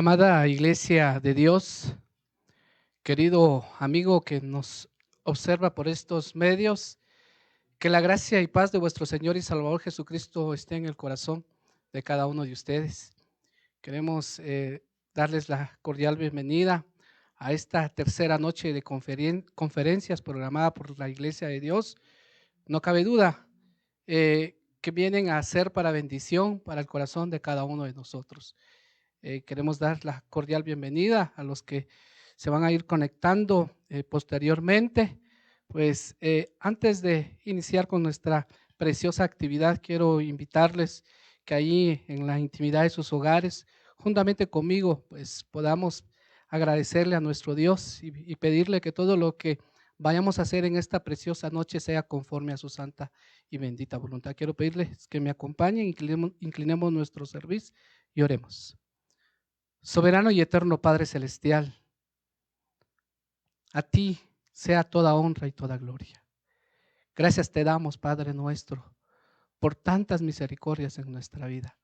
Amada Iglesia de Dios, querido amigo que nos observa por estos medios, que la gracia y paz de vuestro Señor y Salvador Jesucristo esté en el corazón de cada uno de ustedes. Queremos darles la cordial bienvenida a esta tercera noche de conferencias programada por la Iglesia de Dios. No cabe duda que vienen a ser para bendición para el corazón de cada uno de nosotros. Queremos dar la cordial bienvenida a los que se van a ir conectando posteriormente. Pues antes de iniciar con nuestra preciosa actividad, quiero invitarles que ahí en la intimidad de sus hogares, juntamente conmigo, pues podamos agradecerle a nuestro Dios y pedirle que todo lo que vayamos a hacer en esta preciosa noche sea conforme a su santa y bendita voluntad. Quiero pedirles que me acompañen, inclinemos nuestro servicio y oremos. Soberano y eterno Padre Celestial, a ti sea toda honra y toda gloria. Gracias te damos, Padre nuestro, por tantas misericordias en nuestra vida.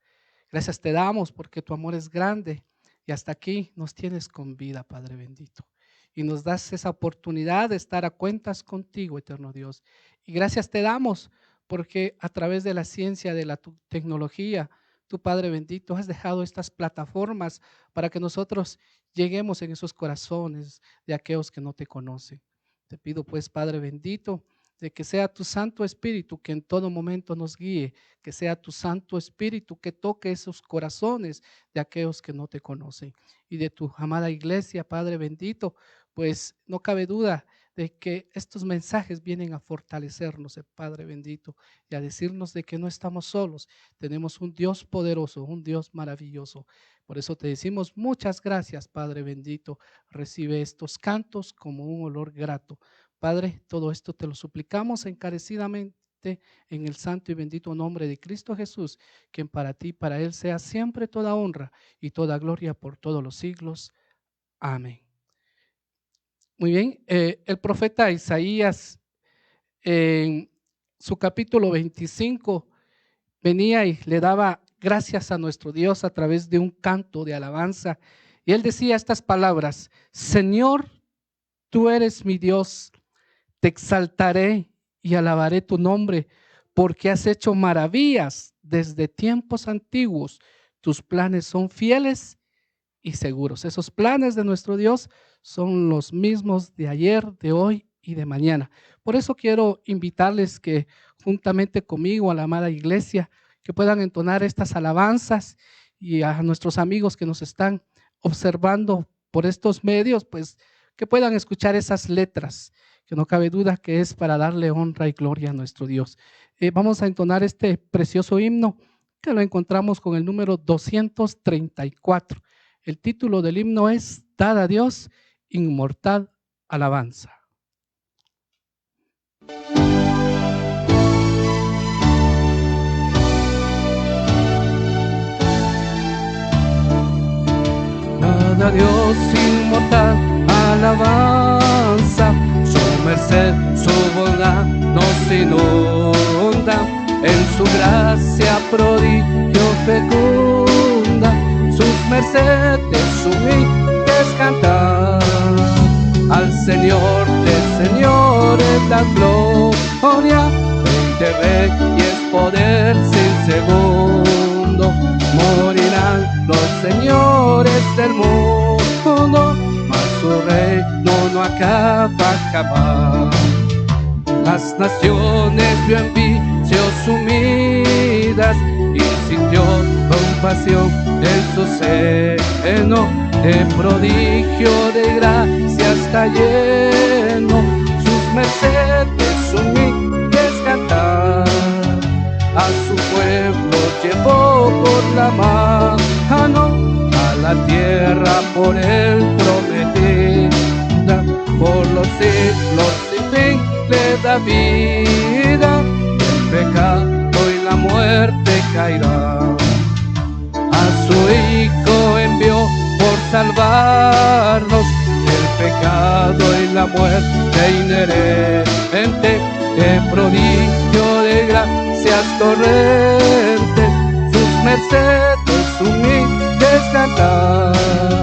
Gracias te damos porque tu amor es grande y hasta aquí nos tienes con vida, Padre bendito. Y nos das esa oportunidad de estar a cuentas contigo, eterno Dios. Y gracias te damos porque a través de la ciencia, de la tecnología, tu Padre bendito, has dejado estas plataformas para que nosotros lleguemos en esos corazones de aquellos que no te conocen. Te pido pues, Padre bendito, de que sea tu Santo Espíritu que en todo momento nos guíe, que sea tu Santo Espíritu que toque esos corazones de aquellos que no te conocen. Y de tu amada iglesia, Padre bendito, pues no cabe duda de que estos mensajes vienen a fortalecernos, Padre bendito, y a decirnos de que no estamos solos. Tenemos un Dios poderoso, un Dios maravilloso. Por eso te decimos muchas gracias, Padre bendito. Recibe estos cantos como un olor grato. Padre, todo esto te lo suplicamos encarecidamente en el santo y bendito nombre de Cristo Jesús, quien para ti, para Él sea siempre toda honra y toda gloria por todos los siglos. Amén. Muy bien, el profeta Isaías en su capítulo 25 venía y le daba gracias a nuestro Dios a través de un canto de alabanza. Y él decía estas palabras: Señor, tú eres mi Dios, te exaltaré y alabaré tu nombre, porque has hecho maravillas desde tiempos antiguos. Tus planes son fieles y seguros. Esos planes de nuestro Dios son los mismos de ayer, de hoy y de mañana. Por eso quiero invitarles que juntamente conmigo, a la amada iglesia, que puedan entonar estas alabanzas, y a nuestros amigos que nos están observando por estos medios, pues que puedan escuchar esas letras, que no cabe duda que es para darle honra y gloria a nuestro Dios. Vamos a entonar este precioso himno que lo encontramos con el número 234. El título del himno es Dad a Dios inmortal alabanza. Dad a Dios inmortal alabanza, su merced, su bondad nos inunda, en su gracia prodigio fecunda, sus mercedes humildes cantar. Al Señor de señores da gloria, Rey de reyes, poder sin segundo. Morirán los señores del mundo, mas su reino no acaba jamás. Las naciones vio en vicios sumidas y sintió compasión en su seno. De prodigio de gracia está lleno, sus mercedes humildes cantar. A su pueblo llevó por la mano a la tierra por él prometida. Por los siglos sin fin le da vida, el pecado y la muerte caerá. A su Hijo envió por salvarnos del pecado y la muerte inherente. De prodigio de gracias torrente, sus mercedes humildes cantar.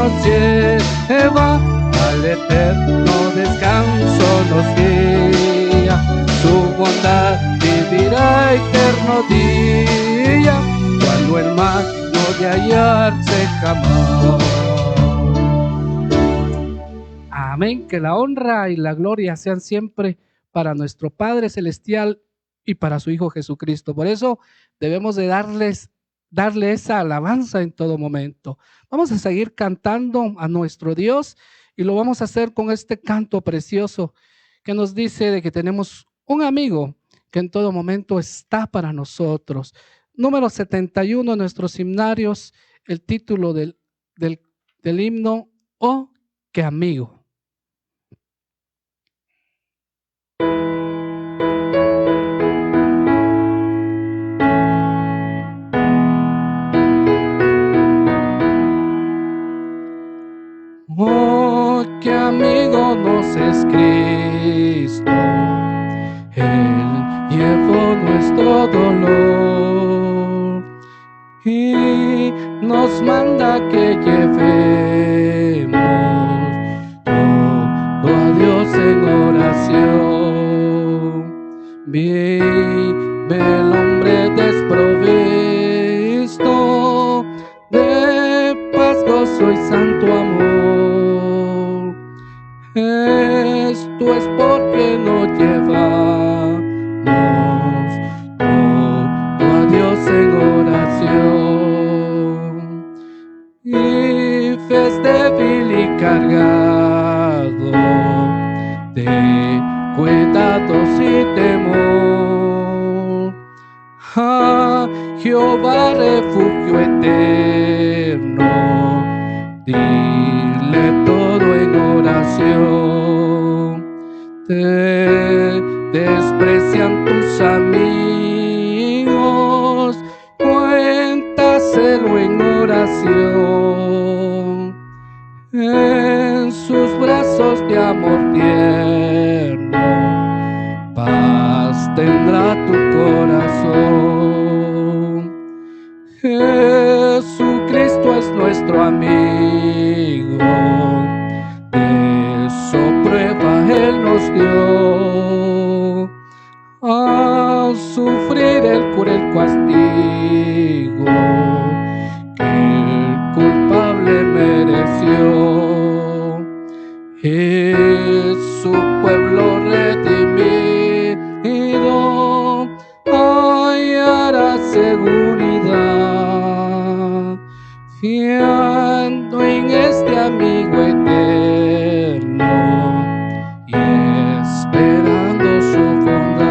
nos lleva, al eterno descanso nos guía. Su bondad vivirá eterno día, cuando el mal no de hallarse jamás. Amén. Que la honra y la gloria sean siempre para nuestro Padre Celestial y para su Hijo Jesucristo. Por eso debemos de darle esa alabanza en todo momento. Vamos a seguir cantando a nuestro Dios y lo vamos a hacer con este canto precioso que nos dice de que tenemos un amigo que en todo momento está para nosotros. Número 71 en nuestros himnarios, el título del himno, Oh, qué amigo. Oh, qué amigo nos es Cristo, Él llevó nuestro dolor y nos manda que llevemos todo a Dios en oración. Vive el hombre desprovisto de paz, gozo y santo amor. Esto es porque no llevamos todo a Dios en oración. Y fe es débil y cargado de cuidados y temor. A Jehová refugio eterno, dile todo en oración. Te desprecian tus amigos, cuéntaselo en oración. En sus brazos de amor tierno, paz tendrá tu corazón. Jesucristo es nuestro amigo, de su prueba Él nos dio. A sufrir el cruel castigo que el culpable mereció. Es su pueblo redimido, hallará seguridad, fiando en este amigo eterno y esperando su bondad.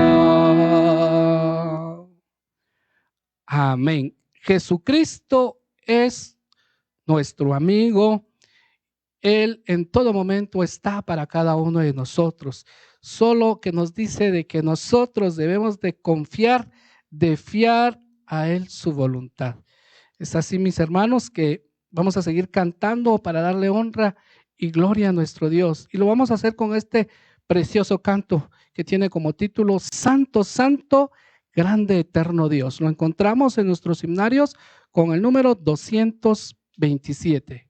Amén. Jesucristo es nuestro amigo. Él en todo momento está para cada uno de nosotros. Solo que nos dice de que nosotros debemos de confiar, de fiar a Él su voluntad. Es así, mis hermanos, que vamos a seguir cantando para darle honra y gloria a nuestro Dios. Y lo vamos a hacer con este precioso canto que tiene como título Santo, Santo, Grande, Eterno Dios. Lo encontramos en nuestros himnarios con el número 227.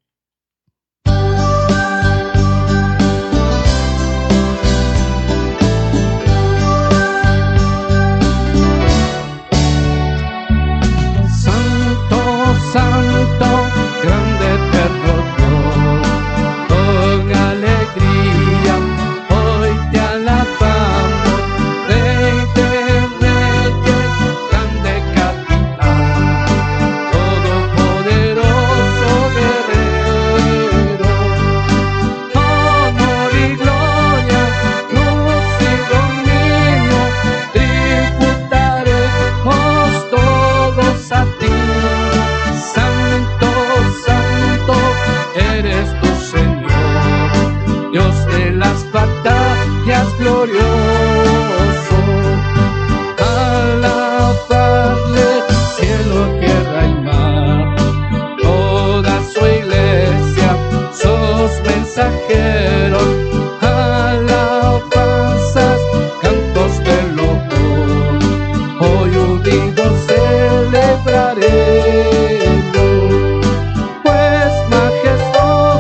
Santo, grande, eterno Dios, con alegría hoy te alabamos, Rey de Reyes, grande capitán, todopoderoso guerrero. Honor y gloria, luz y dominio, tributaremos todos a ti. Eres tu Señor, Dios de las batallas glorioso. Alabarle cielo, tierra y mar, toda su iglesia, sus mensajeros, alabanzas, cantos de loor, hoy unidos celebraremos. Pues majestuoso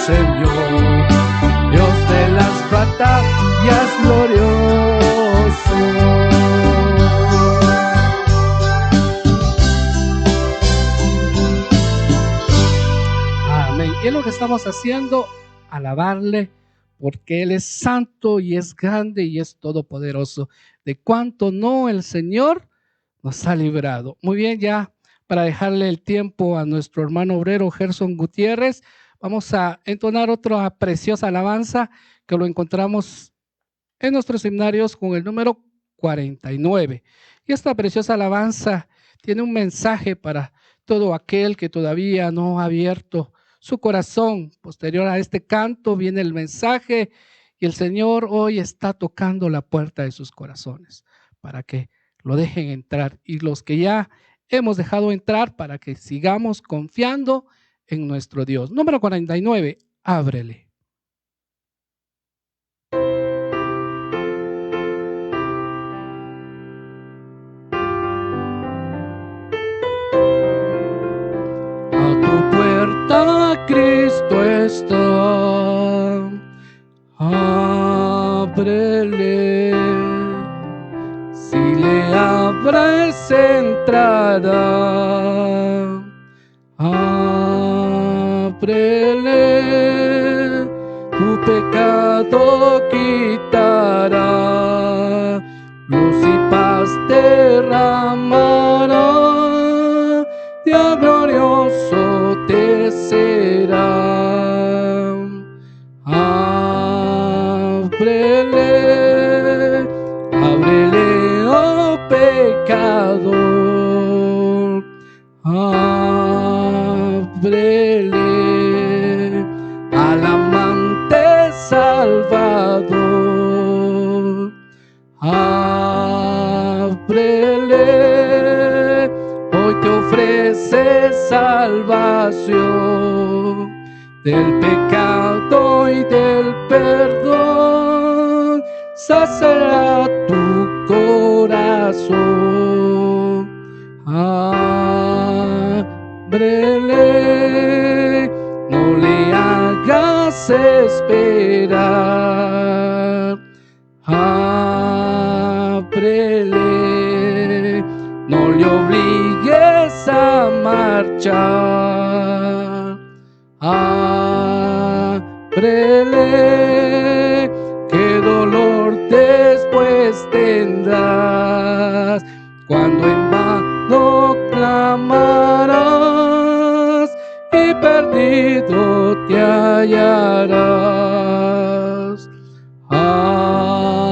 Señor, Dios de las batallas glorioso. Amén. Y es lo que estamos haciendo, alabarle, porque Él es santo y es grande y es todopoderoso. De cuánto no el Señor nos ha librado. Muy bien, ya para dejarle el tiempo a nuestro hermano obrero Gerson Gutiérrez, vamos a entonar otra preciosa alabanza que lo encontramos en nuestros seminarios con el número 49. Y esta preciosa alabanza tiene un mensaje para todo aquel que todavía no ha abierto su corazón. Posterior a este canto viene el mensaje y el Señor hoy está tocando la puerta de sus corazones para que lo dejen entrar, y los que ya hemos dejado entrar, para que sigamos confiando en nuestro Dios. Número 49, ábrele. A tu puerta Cristo está, ábrele. Si le abres entrará, ábrele, tu pecado quitará, luz y paz derramará, día glorioso te será. Ábrele, ábrele, oh pecador, ábrele al amante Salvador, ábrele, hoy te ofrece salvación del pecado y del perdón, saciará tu corazón. Ábrele, no le hagas esperar. Ábrele, no le obligues a marchar. Ábrele, qué dolor después tendrás cuando en vano clamarás y perdido te hallarás. Ábrele.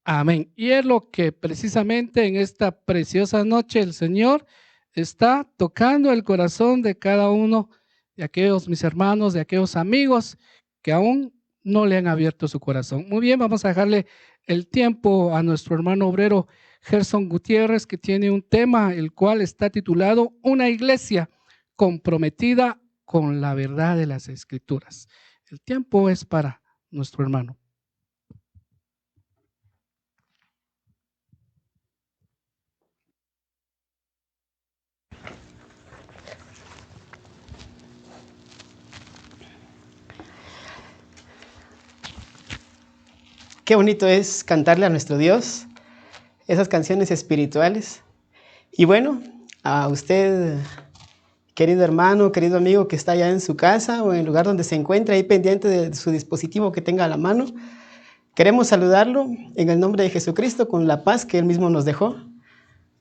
Amén. Y es lo que precisamente en esta preciosa noche el Señor está tocando el corazón de cada uno de aquellos mis hermanos, de aquellos amigos que aún no le han abierto su corazón. Muy bien, vamos a dejarle el tiempo a nuestro hermano obrero Gerson Gutiérrez, que tiene un tema el cual está titulado Una iglesia comprometida con la verdad de las Escrituras. El tiempo es para nuestro hermano. Qué bonito es cantarle a nuestro Dios esas canciones espirituales. Y bueno, a usted, querido hermano, querido amigo que está allá en su casa o en el lugar donde se encuentra, ahí pendiente de su dispositivo que tenga a la mano, queremos saludarlo en el nombre de Jesucristo con la paz que Él mismo nos dejó.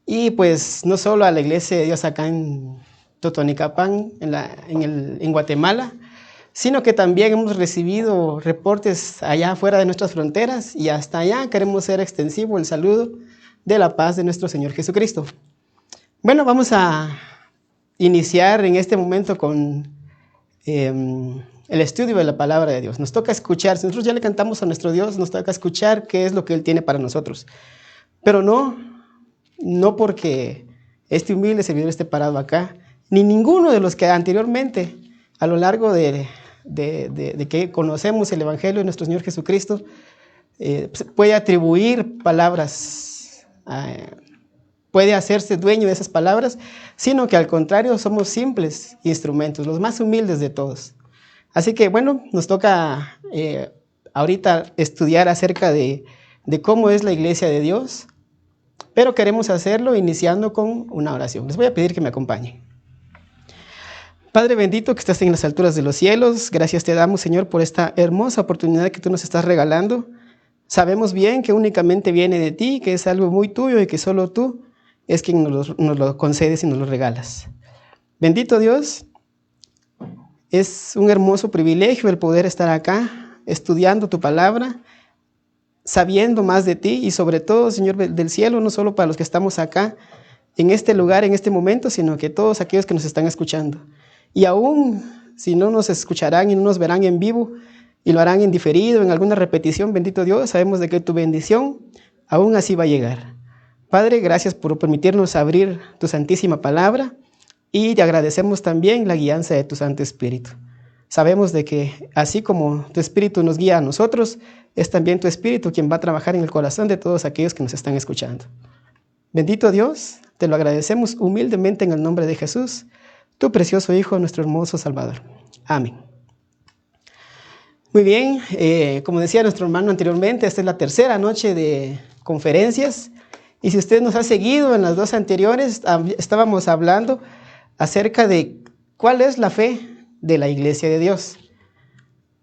Y pues no solo a la Iglesia de Dios acá en Totonicapán, en Guatemala, sino que también hemos recibido reportes allá afuera de nuestras fronteras, y hasta allá queremos hacer extensivo el saludo de la paz de nuestro Señor Jesucristo. Bueno, vamos a iniciar en este momento con el estudio de la palabra de Dios. Nos toca escuchar, si nosotros ya le cantamos a nuestro Dios, nos toca escuchar qué es lo que Él tiene para nosotros. Pero no porque este humilde servidor esté parado acá, ni ninguno de los que anteriormente a lo largo de que conocemos el Evangelio de nuestro Señor Jesucristo, puede atribuir palabras, puede hacerse dueño de esas palabras, sino que al contrario somos simples instrumentos, los más humildes de todos. Así que bueno, nos toca ahorita estudiar acerca de cómo es la iglesia de Dios, pero queremos hacerlo iniciando con una oración. Les voy a pedir que me acompañen. Padre bendito que estás en las alturas de los cielos, gracias te damos, Señor, por esta hermosa oportunidad que tú nos estás regalando. Sabemos bien que únicamente viene de ti, que es algo muy tuyo y que solo tú es quien nos lo concedes y nos lo regalas. Bendito Dios, es un hermoso privilegio el poder estar acá estudiando tu palabra, sabiendo más de ti y sobre todo, Señor del cielo, no solo para los que estamos acá en este lugar, en este momento, sino que todos aquellos que nos están escuchando. Y aún si no nos escucharán y no nos verán en vivo y lo harán en diferido, en alguna repetición, bendito Dios, sabemos de que tu bendición aún así va a llegar. Padre, gracias por permitirnos abrir tu santísima palabra y te agradecemos también la guianza de tu Santo Espíritu. Sabemos de que así como tu Espíritu nos guía a nosotros, es también tu Espíritu quien va a trabajar en el corazón de todos aquellos que nos están escuchando. Bendito Dios, te lo agradecemos humildemente en el nombre de Jesús, tu precioso Hijo, nuestro hermoso Salvador. Amén. Muy bien, como decía nuestro hermano anteriormente, esta es la tercera noche de conferencias. Y si usted nos ha seguido en las dos anteriores, estábamos hablando acerca de cuál es la fe de la Iglesia de Dios.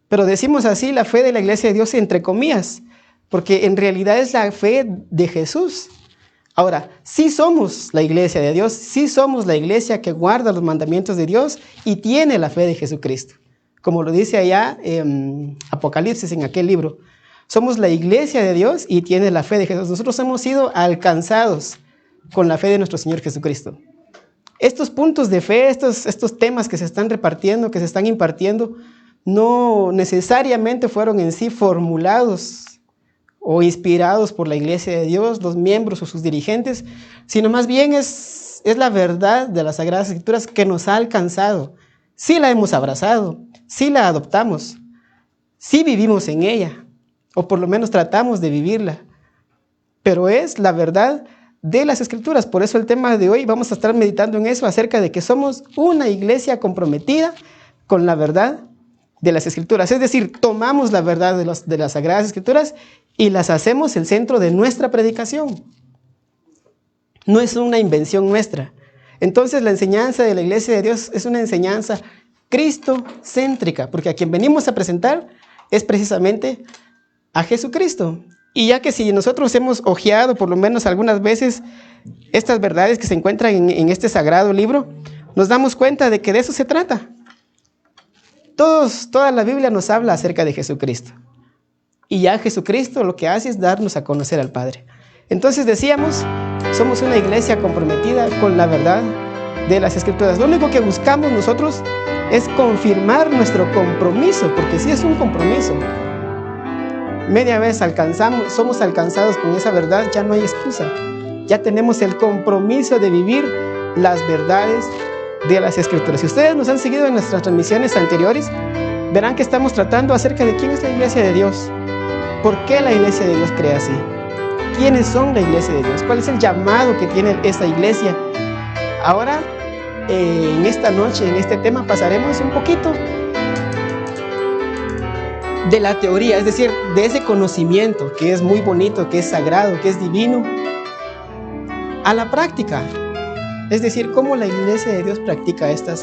Pero decimos así, la fe de la Iglesia de Dios entre comillas, porque en realidad es la fe de Jesús. Ahora, sí somos la iglesia de Dios, sí somos la iglesia que guarda los mandamientos de Dios y tiene la fe de Jesucristo. Como lo dice allá en Apocalipsis, en aquel libro. Somos la iglesia de Dios y tiene la fe de Jesús. Nosotros hemos sido alcanzados con la fe de nuestro Señor Jesucristo. Estos puntos de fe, estos temas que se están repartiendo, que se están impartiendo, no necesariamente fueron en sí formulados o inspirados por la iglesia de Dios, los miembros o sus dirigentes, sino más bien es la verdad de las Sagradas Escrituras que nos ha alcanzado. Sí la hemos abrazado, sí la adoptamos, sí vivimos en ella, o por lo menos tratamos de vivirla, pero es la verdad de las Escrituras. Por eso el tema de hoy vamos a estar meditando en eso, acerca de que somos una iglesia comprometida con la verdad de las Escrituras. Es decir, tomamos la verdad de las Sagradas Escrituras y las hacemos el centro de nuestra predicación. No es una invención nuestra. Entonces la enseñanza de la iglesia de Dios es una enseñanza cristocéntrica, porque a quien venimos a presentar es precisamente a Jesucristo. Y ya que si nosotros hemos hojeado por lo menos algunas veces estas verdades que se encuentran en este sagrado libro, nos damos cuenta de que de eso se trata. Toda la Biblia nos habla acerca de Jesucristo. Y ya Jesucristo lo que hace es darnos a conocer al Padre. Entonces decíamos, somos una iglesia comprometida con la verdad de las Escrituras. Lo único que buscamos nosotros es confirmar nuestro compromiso, porque sí es un compromiso. Media vez somos alcanzados con esa verdad, ya no hay excusa. Ya tenemos el compromiso de vivir las verdades de las Escrituras. Si ustedes nos han seguido en nuestras transmisiones anteriores, verán que estamos tratando acerca de quién es la iglesia de Dios. ¿Por qué la iglesia de Dios cree así? ¿Quiénes son la iglesia de Dios? ¿Cuál es el llamado que tiene esta iglesia? Ahora, en esta noche, en este tema, pasaremos un poquito de la teoría, es decir, de ese conocimiento que es muy bonito, que es sagrado, que es divino, a la práctica. Es decir, cómo la iglesia de Dios practica esta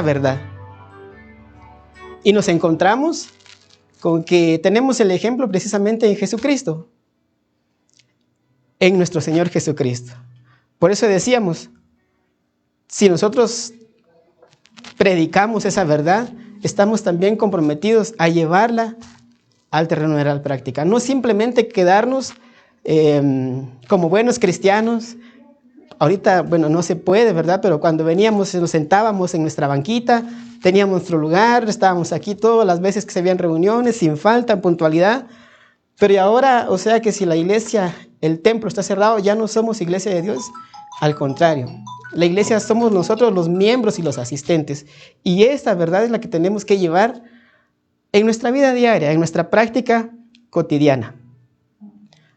verdad. Y nos encontramos con que tenemos el ejemplo precisamente en Jesucristo, en nuestro Señor Jesucristo. Por eso decíamos, si nosotros predicamos esa verdad, estamos también comprometidos a llevarla al terreno de la práctica. No simplemente quedarnos como buenos cristianos. Ahorita, bueno, no se puede, ¿verdad? Pero cuando veníamos, nos sentábamos en nuestra banquita, teníamos nuestro lugar, estábamos aquí todas las veces que se habían reuniones, sin falta, en puntualidad. Pero y ahora, o sea que si la iglesia, el templo está cerrado, ya no somos iglesia de Dios. Al contrario, la iglesia somos nosotros los miembros y los asistentes. Y esta verdad es la que tenemos que llevar en nuestra vida diaria, en nuestra práctica cotidiana.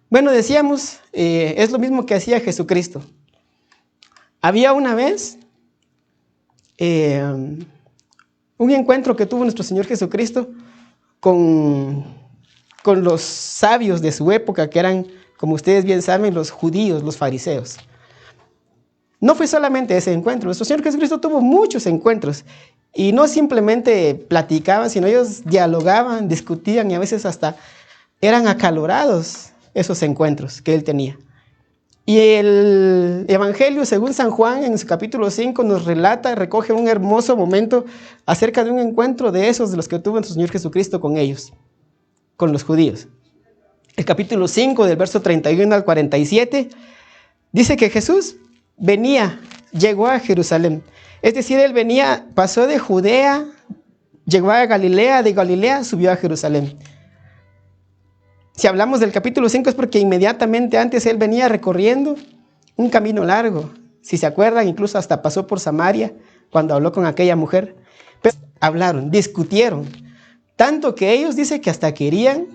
Bueno, decíamos, es lo mismo que hacía Jesucristo. Había una vez un encuentro que tuvo nuestro Señor Jesucristo con los sabios de su época, que eran, como ustedes bien saben, los judíos, los fariseos. No fue solamente ese encuentro. Nuestro Señor Jesucristo tuvo muchos encuentros y no simplemente platicaban, sino ellos dialogaban, discutían y a veces hasta eran acalorados esos encuentros que Él tenía. Y el Evangelio, según San Juan, en su capítulo 5, nos relata y recoge un hermoso momento acerca de un encuentro de esos de los que tuvo nuestro Señor Jesucristo con ellos, con los judíos. El capítulo 5, del verso 31 al 47, dice que Jesús llegó a Jerusalén. Es decir, Él pasó de Judea, llegó a Galilea, de Galilea subió a Jerusalén. Si hablamos del capítulo 5 es porque inmediatamente antes Él venía recorriendo un camino largo. Si se acuerdan, incluso hasta pasó por Samaria cuando habló con aquella mujer. Pero hablaron, discutieron, tanto que ellos dicen que hasta querían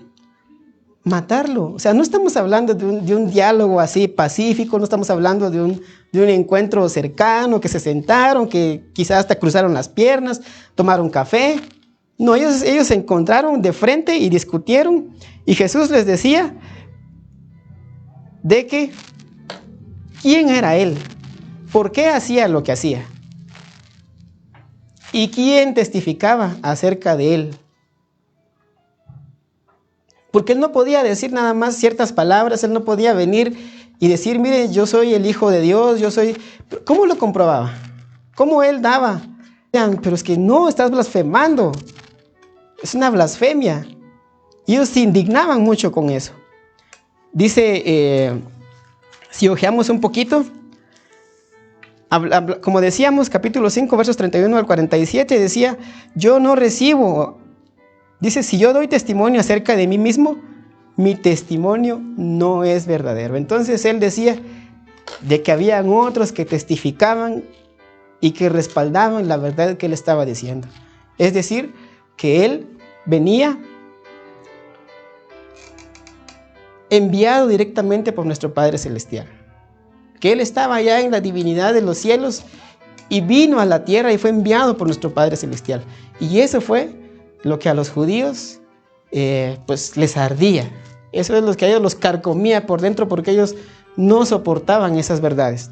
matarlo. O sea, no estamos hablando de un diálogo así pacífico, no estamos hablando de un encuentro cercano, que se sentaron, que quizás hasta cruzaron las piernas, tomaron café. No, ellos se encontraron de frente y discutieron, y Jesús les decía de que quién era Él, por qué hacía lo que hacía, y quién testificaba acerca de Él. Porque Él no podía decir nada más ciertas palabras, Él no podía venir y decir, mire, yo soy el Hijo de Dios, yo soy... ¿Cómo lo comprobaba? ¿Cómo Él daba? Pero es que no, estás blasfemando. Es una blasfemia. Y ellos se indignaban mucho con eso. Dice, si ojeamos un poquito, como decíamos, capítulo 5, versos 31 al 47, decía, yo no recibo... Dice, si yo doy testimonio acerca de mí mismo, mi testimonio no es verdadero. Entonces Él decía de que habían otros que testificaban y que respaldaban la verdad que Él estaba diciendo. Es decir, que Él venía enviado directamente por nuestro Padre Celestial. Que Él estaba allá en la divinidad de los cielos y vino a la tierra y fue enviado por nuestro Padre Celestial. Y eso fue lo que a los judíos pues les ardía. Eso es lo que a ellos los carcomía por dentro, porque ellos no soportaban esas verdades.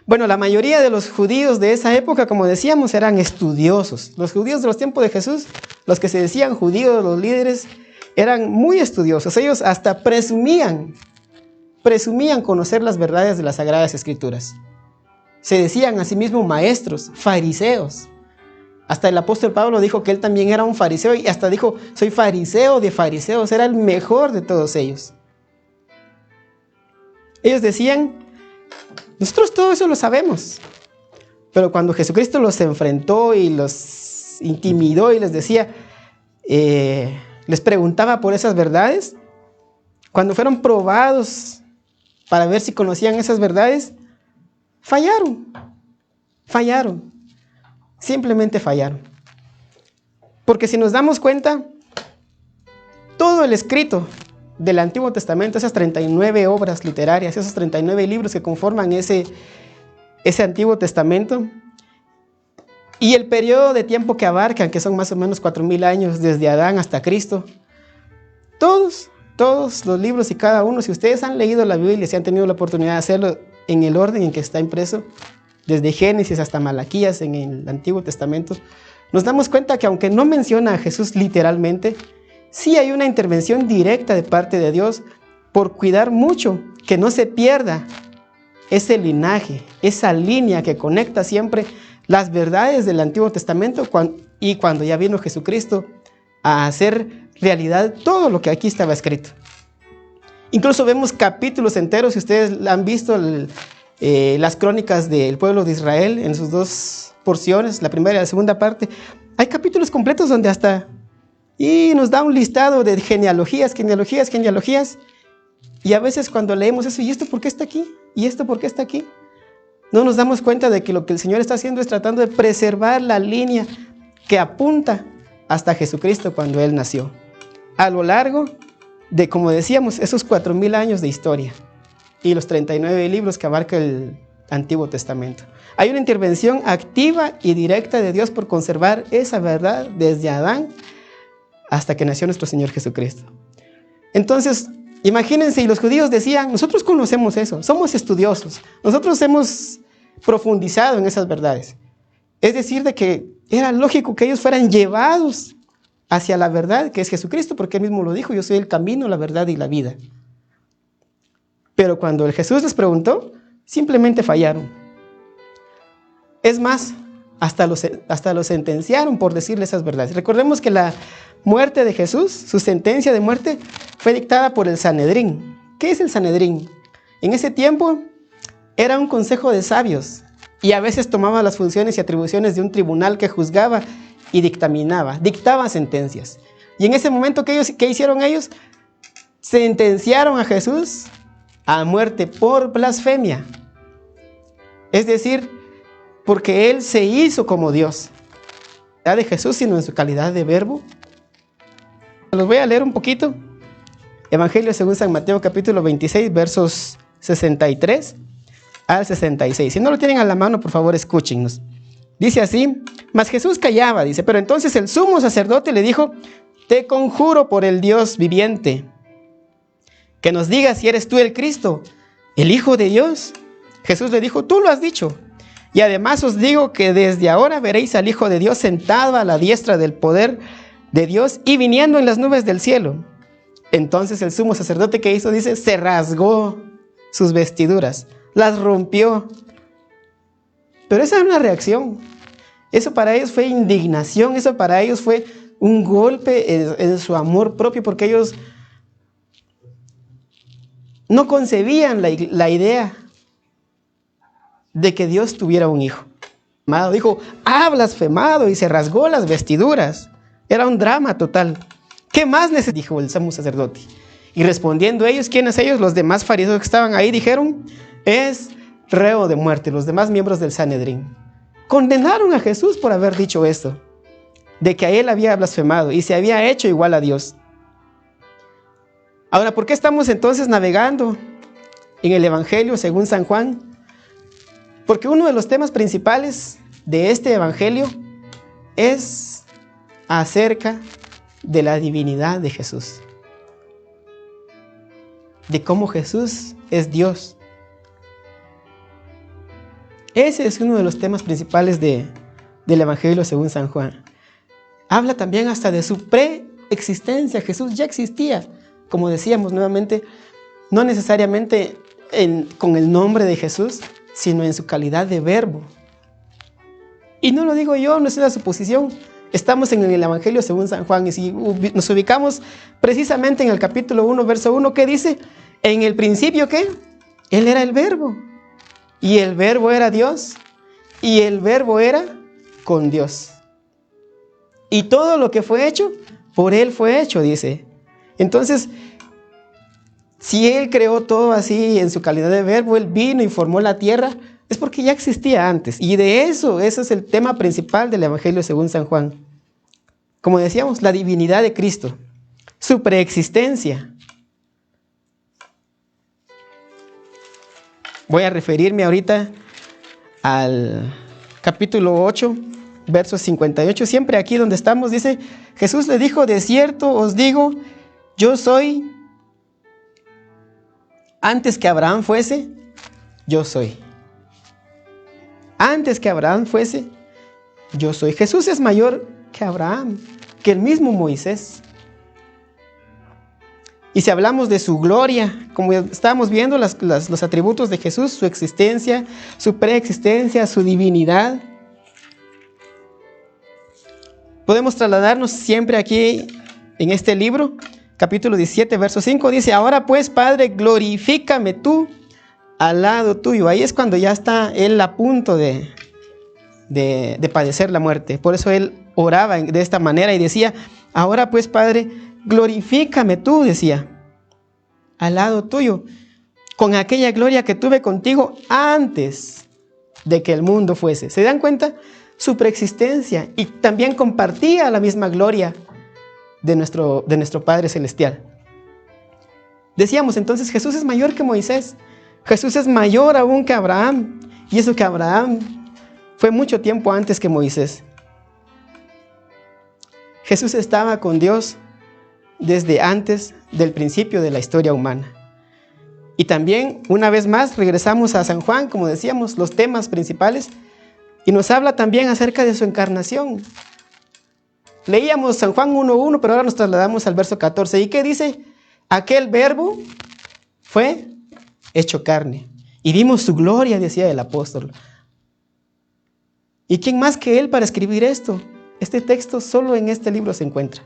Bueno, la mayoría de los judíos de esa época, como decíamos, eran estudiosos. Los judíos de los tiempos de Jesús, los que se decían judíos, los líderes, eran muy estudiosos. Ellos hasta presumían conocer las verdades de las Sagradas Escrituras. Se decían a sí mismos maestros, fariseos. Hasta el apóstol Pablo dijo que él también era un fariseo y hasta dijo, soy fariseo de fariseos, era el mejor de todos ellos. Ellos decían, nosotros todo eso lo sabemos. Pero cuando Jesucristo los enfrentó y los intimidó y les decía, les preguntaba por esas verdades, cuando fueron probados para ver si conocían esas verdades, fallaron. Simplemente fallaron. Porque si nos damos cuenta, todo el escrito del Antiguo Testamento, esas 39 obras literarias, esos 39 libros que conforman ese Antiguo Testamento, y el periodo de tiempo que abarcan, que son más o menos 4000 años desde Adán hasta Cristo, todos los libros y cada uno, si ustedes han leído la Biblia, si han tenido la oportunidad de hacerlo en el orden en que está impreso, desde Génesis hasta Malaquías en el Antiguo Testamento, nos damos cuenta que aunque no menciona a Jesús literalmente, sí hay una intervención directa de parte de Dios por cuidar mucho que no se pierda ese linaje, esa línea que conecta siempre las verdades del Antiguo Testamento y cuando ya vino Jesucristo a hacer realidad todo lo que aquí estaba escrito. Incluso vemos capítulos enteros, si ustedes han visto las crónicas del pueblo de Israel en sus dos porciones, la primera y la segunda parte, hay capítulos completos donde hasta y nos da un listado de genealogías, y a veces cuando leemos eso, ¿y esto por qué está aquí? ¿y esto por qué está aquí? No nos damos cuenta de que lo que el Señor está haciendo es tratando de preservar la línea que apunta hasta Jesucristo cuando Él nació. A lo largo de, como decíamos, esos 4,000 años de historia y los 39 libros que abarca el Antiguo Testamento. Hay una intervención activa y directa de Dios por conservar esa verdad desde Adán hasta que nació nuestro Señor Jesucristo. Entonces, imagínense, y los judíos decían, nosotros conocemos eso, somos estudiosos, nosotros hemos profundizado en esas verdades. Es decir, de que era lógico que ellos fueran llevados hacia la verdad, que es Jesucristo, porque Él mismo lo dijo, yo soy el camino, la verdad y la vida. Pero cuando el Jesús les preguntó, simplemente fallaron. Es más, hasta los sentenciaron por decirle esas verdades. Recordemos que la muerte de Jesús, su sentencia de muerte, fue dictada por el Sanedrín. ¿Qué es el Sanedrín? En ese tiempo era un consejo de sabios y a veces tomaba las funciones y atribuciones de un tribunal que juzgaba y dictaba sentencias. Y en ese momento, ¿qué hicieron ellos? Sentenciaron a Jesús a muerte por blasfemia. Es decir, porque Él se hizo como Dios. No de Jesús, sino en su calidad de verbo. Los voy a leer un poquito. Evangelio según San Mateo, capítulo 26, versos 63 al 66. Si no lo tienen a la mano, por favor, escúchennos. Dice así, mas Jesús callaba, dice, pero entonces el sumo sacerdote le dijo, te conjuro por el Dios viviente, que nos digas si eres tú el Cristo, el Hijo de Dios. Jesús le dijo, tú lo has dicho. Y además os digo que desde ahora veréis al Hijo de Dios sentado a la diestra del poder de Dios y viniendo en las nubes del cielo. Entonces el sumo sacerdote, ¿qué hizo? Dice, se rasgó sus vestiduras, las rompió. Pero esa era una reacción. Eso para ellos fue indignación, eso para ellos fue un golpe en su amor propio, porque ellos no concebían la idea de que Dios tuviera un hijo. Dijo, ha blasfemado, y se rasgó las vestiduras. Era un drama total. ¿Qué más dijo el sumo sacerdote? Y respondiendo ellos, ¿quiénes ellos? Los demás fariseos que estaban ahí dijeron, es reo de muerte. Los demás miembros del Sanedrín condenaron a Jesús por haber dicho esto, de que a él había blasfemado y se había hecho igual a Dios. Ahora, ¿por qué estamos entonces navegando en el Evangelio según San Juan? Porque uno de los temas principales de este Evangelio es acerca de la divinidad de Jesús, de cómo Jesús es Dios. Ese es uno de los temas principales del Evangelio según San Juan. Habla también hasta de su preexistencia. Jesús ya existía, como decíamos nuevamente, no necesariamente con el nombre de Jesús, sino en su calidad de verbo. Y no lo digo yo, no es una suposición. Estamos en el Evangelio según San Juan, y si nos ubicamos precisamente en el capítulo 1, verso 1, ¿qué dice? En el principio, ¿qué? Él era el verbo, y el verbo era Dios, y el verbo era con Dios. Y todo lo que fue hecho, por Él fue hecho, dice. Entonces, si Él creó todo así en su calidad de verbo, Él vino y formó la tierra, es porque ya existía antes. Y de eso, ese es el tema principal del Evangelio según San Juan. Como decíamos, la divinidad de Cristo, su preexistencia. Voy a referirme ahorita al capítulo 8, verso 58. Siempre aquí donde estamos, dice, Jesús le dijo, de cierto os digo, yo soy, antes que Abraham fuese, yo soy. Antes que Abraham fuese, yo soy. Jesús es mayor que Abraham, que el mismo Moisés. Y si hablamos de su gloria, como estábamos viendo los atributos de Jesús, su existencia, su preexistencia, su divinidad, podemos trasladarnos siempre aquí en este libro, capítulo 17, verso 5, dice, ahora pues, Padre, glorifícame tú al lado tuyo. Ahí es cuando ya está él a punto de padecer la muerte. Por eso él oraba de esta manera y decía, ahora pues, Padre, glorifícame tú, decía, al lado tuyo. con aquella gloria que tuve contigo antes de que el mundo fuese. ¿Se dan cuenta? Su preexistencia, y también compartía la misma gloria de nuestro Padre Celestial. Decíamos entonces, Jesús es mayor que Moisés. Jesús es mayor aún que Abraham. Y eso que Abraham fue mucho tiempo antes que Moisés. Jesús estaba con Dios desde antes del principio de la historia humana. Y también, una vez más, regresamos a San Juan, como decíamos, los temas principales, y nos habla también acerca de su encarnación. Leíamos San Juan 1:1, pero ahora nos trasladamos al verso 14. ¿Y qué dice? Aquel verbo fue hecho carne, y vimos su gloria, decía el apóstol. ¿Y quién más que él para escribir esto? Este texto solo en este libro se encuentra.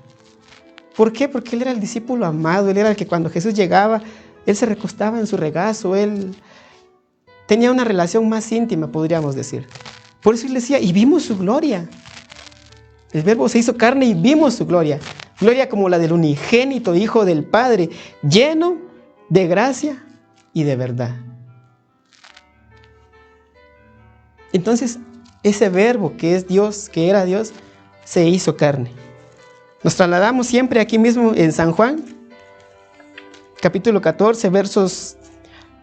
¿Por qué? Porque él era el discípulo amado, él era el que cuando Jesús llegaba, él se recostaba en su regazo, él tenía una relación más íntima, podríamos decir. Por eso él decía, y vimos su gloria. El verbo se hizo carne y vimos su gloria. Gloria como la del unigénito Hijo del Padre, lleno de gracia y de verdad. Entonces, ese verbo que es Dios, que era Dios, se hizo carne. Nos trasladamos siempre aquí mismo en San Juan, capítulo 14, versos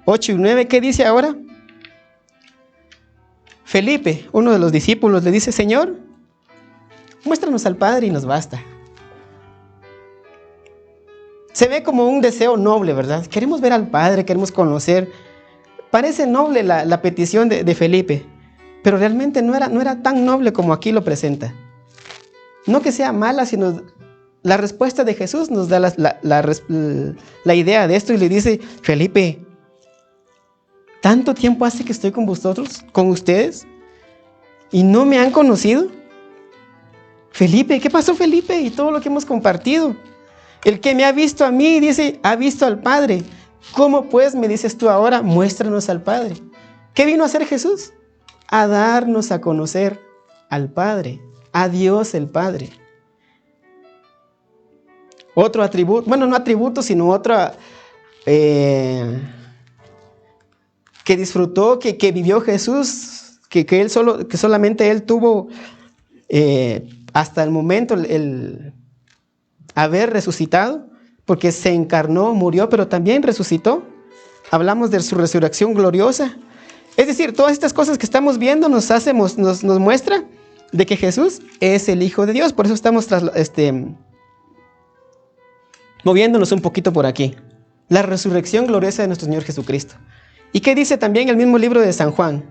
8 y 9. ¿Qué dice ahora? Felipe, uno de los discípulos, le dice, Señor, muéstranos al Padre y nos basta. Se ve como un deseo noble, ¿verdad? Queremos ver al Padre, queremos conocer. Parece noble la petición de Felipe, pero realmente no era tan noble como aquí lo presenta. No que sea mala, sino la respuesta de Jesús nos da la idea de esto y le dice, Felipe, ¿tanto tiempo hace que estoy con vosotros, con ustedes, y no me han conocido? Felipe, ¿qué pasó, Felipe? Y todo lo que hemos compartido. El que me ha visto a mí, dice, ha visto al Padre. ¿Cómo pues me dices tú ahora, muéstranos al Padre? ¿Qué vino a hacer Jesús? A darnos a conocer al Padre, a Dios el Padre. Otro atributo, bueno, no atributo, sino otra que disfrutó, que vivió Jesús, que solamente Él tuvo hasta el momento el haber resucitado, porque se encarnó, murió, pero también resucitó. Hablamos de su resurrección gloriosa. Es decir, todas estas cosas que estamos viendo nos muestra de que Jesús es el Hijo de Dios. Por eso estamos moviéndonos un poquito por aquí. La resurrección gloriosa de nuestro Señor Jesucristo. ¿Y qué dice también el mismo libro de San Juan?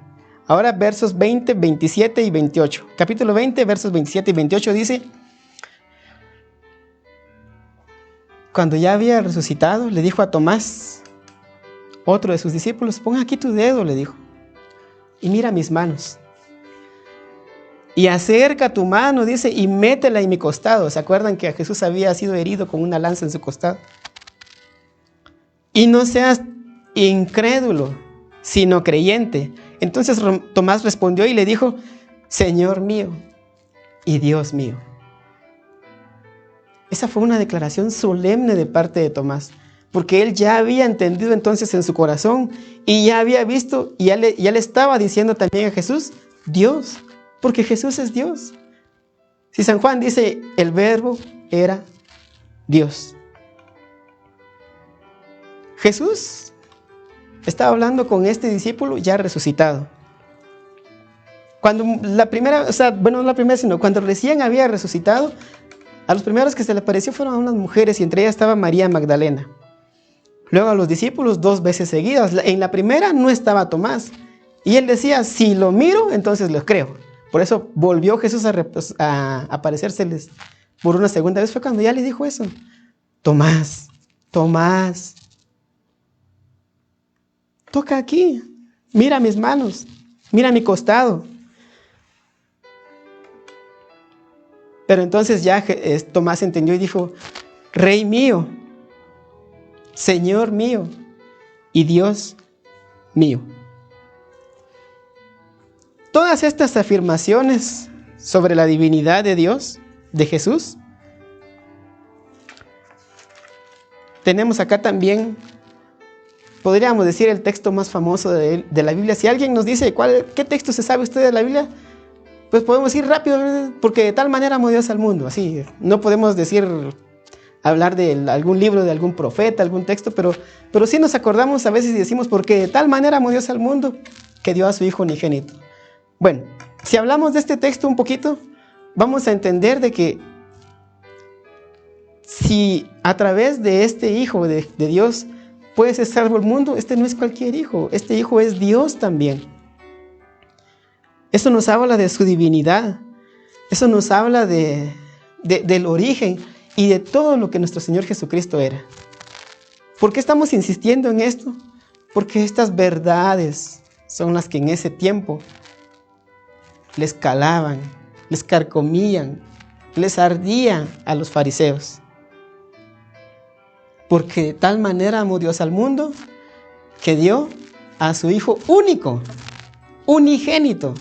Ahora versos 20, 27 y 28. Capítulo 20, versos 27 y 28 dice, cuando ya había resucitado, le dijo a Tomás, otro de sus discípulos, pon aquí tu dedo, le dijo, y mira mis manos. Y acerca tu mano, dice, y métela en mi costado. ¿Se acuerdan que Jesús había sido herido con una lanza en su costado? Y no seas incrédulo, sino creyente. Entonces Tomás respondió y le dijo, Señor mío y Dios mío. Esa fue una declaración solemne de parte de Tomás, porque él ya había entendido entonces en su corazón y ya había visto y ya le estaba diciendo también a Jesús, Dios, porque Jesús es Dios. Si San Juan dice, el verbo era Dios. Jesús estaba hablando con este discípulo ya resucitado. Cuando cuando recién había resucitado, a los primeros que se le apareció fueron a unas mujeres y entre ellas estaba María Magdalena. Luego a los discípulos 2 veces seguidas. En la primera no estaba Tomás. Y él decía, si lo miro, entonces lo creo. Por eso volvió Jesús a aparecérseles por una segunda vez. Fue cuando ya le dijo eso. Tomás, Tomás, toca aquí. Mira mis manos. Mira mi costado. Pero entonces ya Tomás entendió y dijo, Rey mío, Señor mío y Dios mío. Todas estas afirmaciones sobre la divinidad de Dios, de Jesús, tenemos acá también podríamos decir, el texto más famoso de la Biblia. Si alguien nos dice, ¿qué texto se sabe usted de la Biblia? Pues podemos ir rápido, porque de tal manera amó Dios al mundo. Así, no podemos hablar de algún libro, de algún profeta, algún texto, pero sí nos acordamos a veces y decimos, porque de tal manera amó Dios al mundo, que dio a su Hijo unigénito. Bueno, si hablamos de este texto un poquito, vamos a entender de que si a través de este Hijo de Dios puede ser salvo el mundo, este no es cualquier hijo, este Hijo es Dios también. Eso nos habla de su divinidad, eso nos habla del origen y de todo lo que nuestro Señor Jesucristo era. ¿Por qué estamos insistiendo en esto? Porque estas verdades son las que en ese tiempo les calaban, les carcomían, les ardían a los fariseos. Porque de tal manera amó Dios al mundo que dio a su Hijo único, unigénito,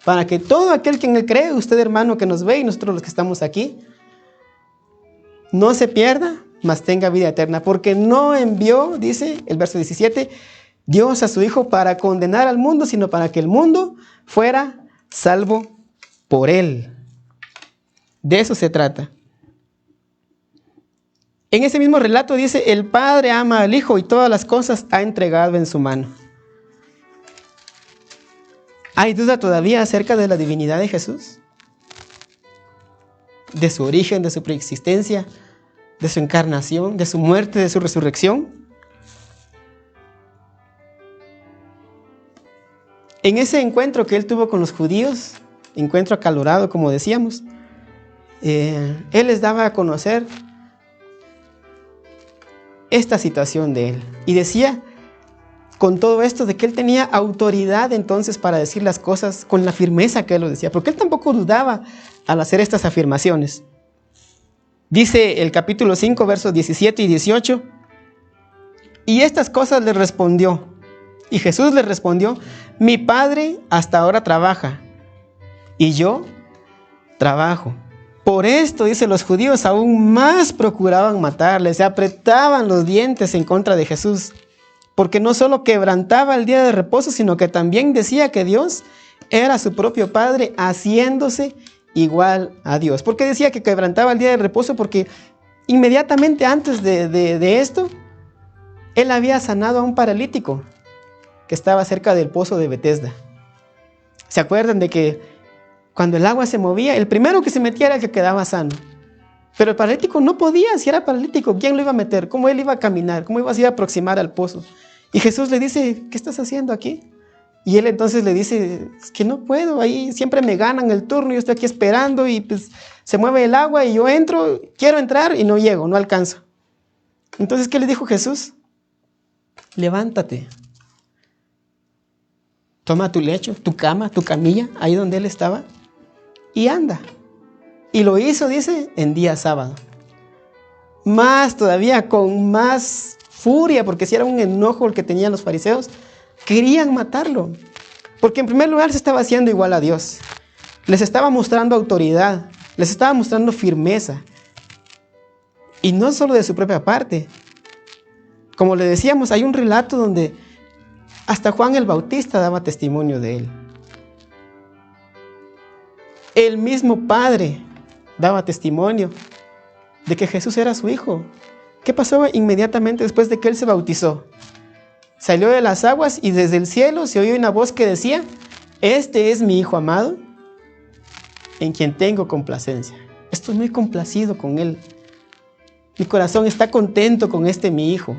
para que todo aquel que en él cree, usted hermano que nos ve y nosotros los que estamos aquí, no se pierda, mas tenga vida eterna. Porque no envió, dice el verso 17, Dios a su Hijo para condenar al mundo, sino para que el mundo fuera salvo por él. De eso se trata. En ese mismo relato dice, el Padre ama al Hijo y todas las cosas ha entregado en su mano. ¿Hay duda todavía acerca de la divinidad de Jesús? De su origen, de su preexistencia, de su encarnación, de su muerte, de su resurrección. En ese encuentro que él tuvo con los judíos, encuentro acalorado como decíamos, él les daba a conocer esta situación de él. Y decía con todo esto de que él tenía autoridad entonces para decir las cosas con la firmeza que él lo decía, porque él tampoco dudaba al hacer estas afirmaciones. Dice el capítulo 5, versos 17 y 18, y estas cosas le respondió, y Jesús le respondió, mi Padre hasta ahora trabaja, y yo trabajo. Por esto, dice, los judíos aún más procuraban matarle, se apretaban los dientes en contra de Jesús, porque no solo quebrantaba el día de reposo, sino que también decía que Dios era su propio Padre, haciéndose igual a Dios. ¿Por qué decía que quebrantaba el día de reposo? Porque inmediatamente antes de esto, él había sanado a un paralítico que estaba cerca del pozo de Betesda. ¿Se acuerdan de que cuando el agua se movía, el primero que se metía era el que quedaba sano? Pero el paralítico no podía, si era paralítico, ¿quién lo iba a meter? ¿Cómo él iba a caminar? ¿Cómo iba a ir a aproximar al pozo? Y Jesús le dice, ¿qué estás haciendo aquí? Y él entonces le dice, es que no puedo, ahí siempre me ganan el turno, yo estoy aquí esperando y pues se mueve el agua y yo entro, quiero entrar y no llego, no alcanzo. Entonces, ¿qué le dijo Jesús? Levántate, toma tu lecho, tu cama, tu camilla, ahí donde él estaba, y anda. Y lo hizo, dice, en día sábado. Más todavía, con más furia, porque si era un enojo el que tenían los fariseos, querían matarlo. Porque en primer lugar se estaba haciendo igual a Dios. Les estaba mostrando autoridad, les estaba mostrando firmeza. Y no solo de su propia parte. Como le decíamos, hay un relato donde hasta Juan el Bautista daba testimonio de él. El mismo Padre daba testimonio de que Jesús era su Hijo. ¿Qué pasó inmediatamente después de que él se bautizó? Salió de las aguas y desde el cielo se oyó una voz que decía, este es mi Hijo amado, en quien tengo complacencia. Estoy muy complacido con él. Mi corazón está contento con este mi Hijo.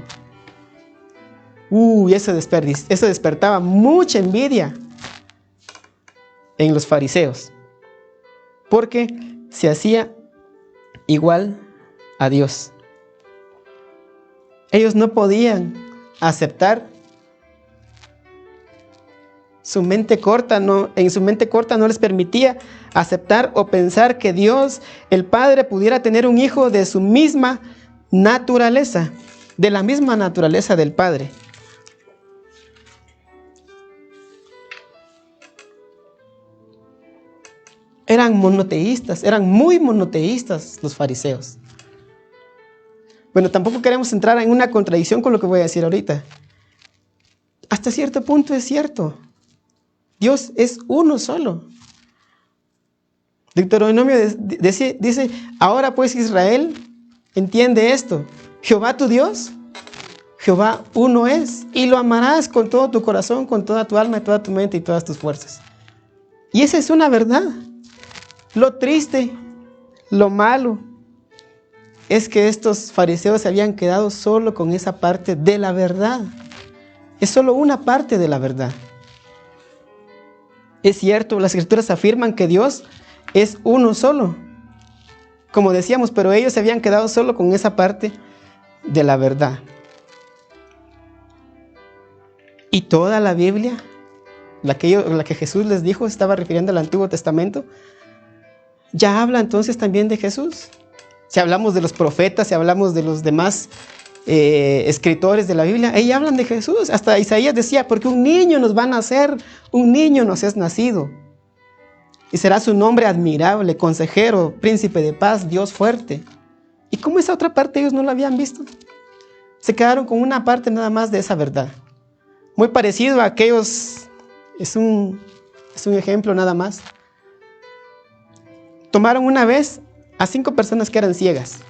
Eso despertaba mucha envidia en los fariseos, porque se hacía igual a Dios. Ellos no podían aceptar. En su mente corta no les permitía aceptar o pensar que Dios, el Padre, pudiera tener un hijo de su misma naturaleza, de la misma naturaleza del Padre. Eran monoteístas, eran muy monoteístas los fariseos. Bueno, tampoco queremos entrar en una contradicción con lo que voy a decir ahorita. Hasta cierto punto es cierto. Dios es uno solo. Deuteronomio dice, ahora pues Israel, entiende esto. Jehová tu Dios, Jehová uno es, y lo amarás con todo tu corazón, con toda tu alma, toda tu mente y todas tus fuerzas. Y esa es una verdad. Lo triste, lo malo, es que estos fariseos se habían quedado solo con esa parte de la verdad. Es solo una parte de la verdad. Es cierto, las Escrituras afirman que Dios es uno solo, como decíamos, pero ellos se habían quedado solo con esa parte de la verdad. Y toda la Biblia, la que Jesús les dijo, estaba refiriendo al Antiguo Testamento, ya habla entonces también de Jesús. Si hablamos de los profetas, si hablamos de los demás escritores de la Biblia, ellos hablan de Jesús. Hasta Isaías decía, porque un niño nos va a nacer, un niño nos es nacido. Y será su nombre admirable, consejero, príncipe de paz, Dios fuerte. ¿Y cómo esa otra parte ellos no la habían visto? Se quedaron con una parte nada más de esa verdad. Muy parecido a aquellos, es un ejemplo nada más. Tomaron una vez a 5 personas que eran ciegas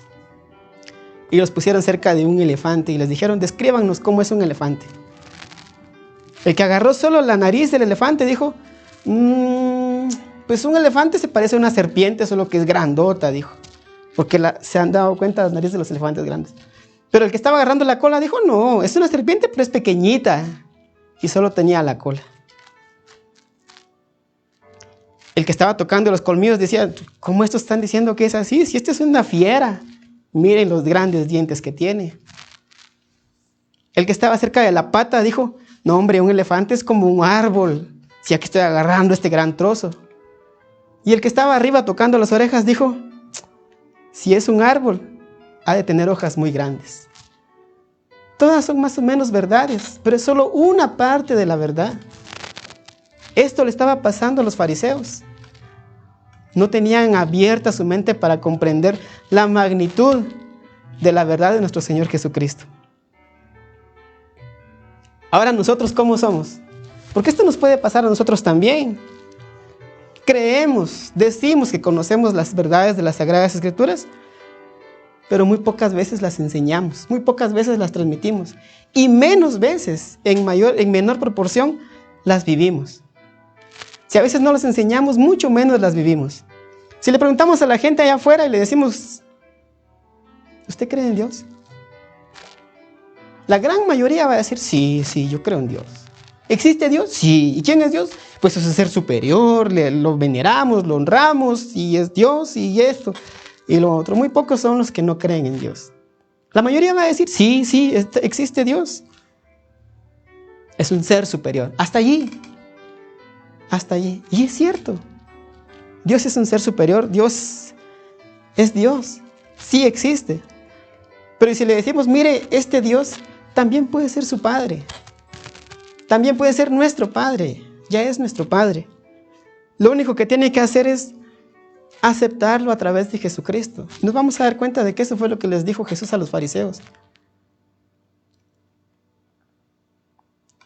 y los pusieron cerca de un elefante y les dijeron, descríbanos cómo es un elefante. El que agarró solo la nariz del elefante dijo, pues un elefante se parece a una serpiente, solo que es grandota, dijo. Porque se han dado cuenta las narices de los elefantes grandes. Pero el que estaba agarrando la cola dijo, no, es una serpiente, pero es pequeñita. Y solo tenía la cola. El que estaba tocando los colmillos decía, ¿cómo estos están diciendo que es así? Si esta es una fiera. Miren los grandes dientes que tiene. El que estaba cerca de la pata dijo, no hombre, un elefante es como un árbol. Si aquí estoy agarrando este gran trozo. Y el que estaba arriba tocando las orejas dijo, si es un árbol, ha de tener hojas muy grandes. Todas son más o menos verdades, pero es solo una parte de la verdad. Esto le estaba pasando a los fariseos. No tenían abierta su mente para comprender la magnitud de la verdad de nuestro Señor Jesucristo. Ahora nosotros, ¿cómo somos? Porque esto nos puede pasar a nosotros también. Creemos, decimos que conocemos las verdades de las Sagradas Escrituras, pero muy pocas veces las enseñamos, muy pocas veces las transmitimos, y menos veces, en menor proporción, las vivimos. Si a veces no las enseñamos, mucho menos las vivimos. Si le preguntamos a la gente allá afuera y le decimos, ¿usted cree en Dios? La gran mayoría va a decir, sí, yo creo en Dios. ¿Existe Dios? Sí. ¿Y quién es Dios? Pues es un ser superior, lo veneramos, lo honramos, y es Dios, y esto, y lo otro. Muy pocos son los que no creen en Dios. La mayoría va a decir, sí, existe Dios. Es un ser superior. Hasta allí. Y es cierto. Dios es un ser superior. Dios es Dios. Sí existe. Pero si le decimos, mire, este Dios también puede ser su Padre. También puede ser nuestro Padre. Ya es nuestro Padre. Lo único que tiene que hacer es aceptarlo a través de Jesucristo. Nos vamos a dar cuenta de que eso fue lo que les dijo Jesús a los fariseos.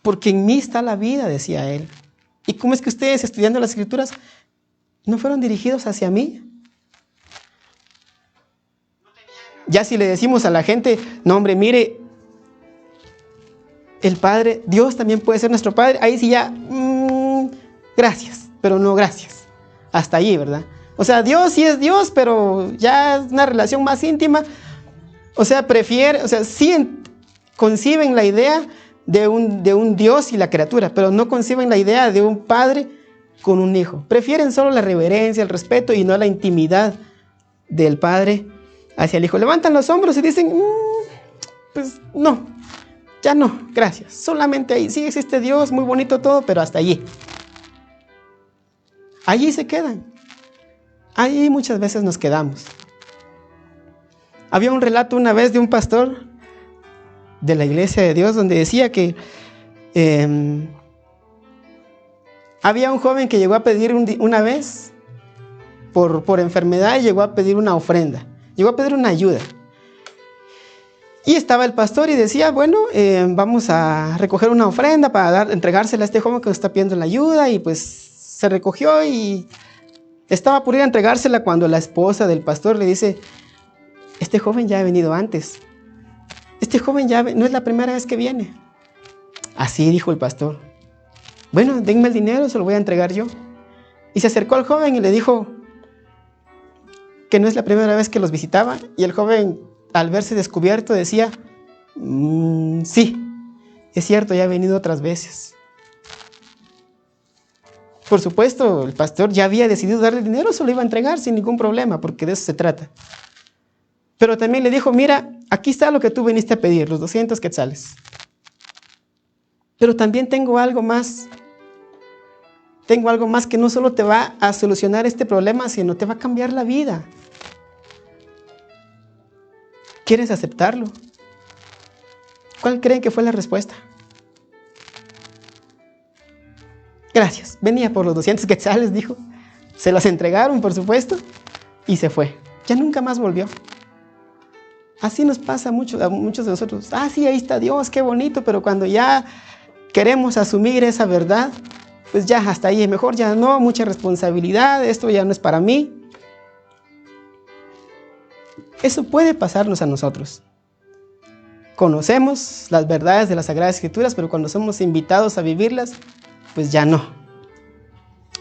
Porque en mí está la vida, decía él. ¿Y cómo es que ustedes, estudiando las Escrituras, no fueron dirigidos hacia mí? Ya si le decimos a la gente, no hombre, mire, el Padre, Dios también puede ser nuestro Padre, ahí sí ya, gracias, pero no gracias. Hasta allí, ¿verdad? O sea, Dios sí es Dios, pero ya es una relación más íntima. O sea, sí conciben la idea de un Dios y la criatura, pero no conciben la idea de un padre con un hijo. Prefieren solo la reverencia, el respeto y no la intimidad del padre hacia el hijo. Levantan los hombros y dicen, pues no, ya no, gracias. Solamente ahí, sí existe Dios, muy bonito todo, pero hasta allí. Allí se quedan. Allí muchas veces nos quedamos. Había un relato una vez de un pastor de la Iglesia de Dios donde decía que había un joven que llegó a pedir una vez por enfermedad, llegó a pedir una ofrenda, llegó a pedir una ayuda. Y estaba el pastor y decía, bueno, vamos a recoger una ofrenda para entregársela a este joven que nos está pidiendo la ayuda. Y pues se recogió y estaba por ir a entregársela cuando la esposa del pastor le dice, este joven ya ha venido antes. Este joven ya no es la primera vez que viene. Así dijo el pastor. Bueno, denme el dinero, se lo voy a entregar yo. Y se acercó al joven y le dijo que no es la primera vez que los visitaba. Y el joven, al verse descubierto, decía, sí, es cierto, ya ha venido otras veces. Por supuesto, el pastor ya había decidido darle dinero, se lo iba a entregar sin ningún problema, porque de eso se trata. Pero también le dijo, mira, aquí está lo que tú viniste a pedir, los 200 quetzales. Pero también tengo algo más. Tengo algo más que no solo te va a solucionar este problema, sino te va a cambiar la vida. ¿Quieres aceptarlo? ¿Cuál creen que fue la respuesta? Gracias. Venía por los 200 quetzales, dijo. Se los entregaron, por supuesto, y se fue. Ya nunca más volvió. Así nos pasa a muchos de nosotros. Ah, sí, ahí está Dios, qué bonito, pero cuando ya queremos asumir esa verdad, pues ya hasta ahí, mejor ya no, mucha responsabilidad, esto ya no es para mí. Eso puede pasarnos a nosotros. Conocemos las verdades de las Sagradas Escrituras, pero cuando somos invitados a vivirlas, pues ya no.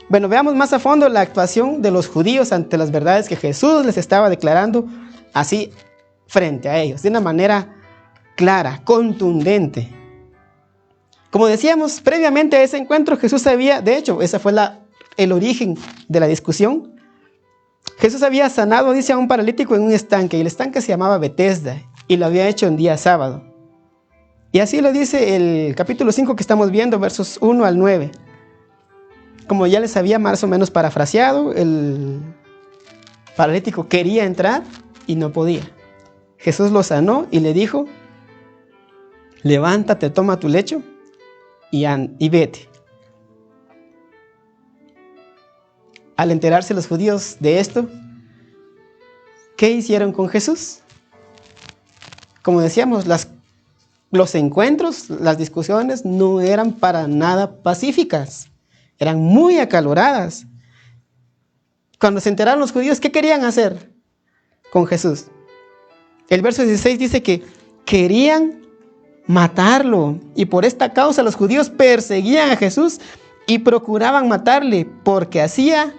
Bueno, veamos más a fondo la actuación de los judíos ante las verdades que Jesús les estaba declarando así frente a ellos, de una manera clara, contundente. Como decíamos, previamente a ese encuentro Jesús había, de hecho, ese fue el origen de la discusión. Jesús había sanado, dice, a un paralítico en un estanque, y el estanque se llamaba Betesda, y lo había hecho en día sábado. Y así lo dice el capítulo 5 que estamos viendo, versos 1 al 9. Como ya les había más o menos parafraseado, el paralítico quería entrar y no podía. Jesús lo sanó y le dijo, levántate, toma tu lecho y vete. Al enterarse los judíos de esto, ¿qué hicieron con Jesús? Como decíamos, los encuentros, las discusiones no eran para nada pacíficas, eran muy acaloradas. Cuando se enteraron los judíos, ¿qué querían hacer con Jesús? El verso 16 dice que querían matarlo, y por esta causa los judíos perseguían a Jesús y procuraban matarle, porque hacía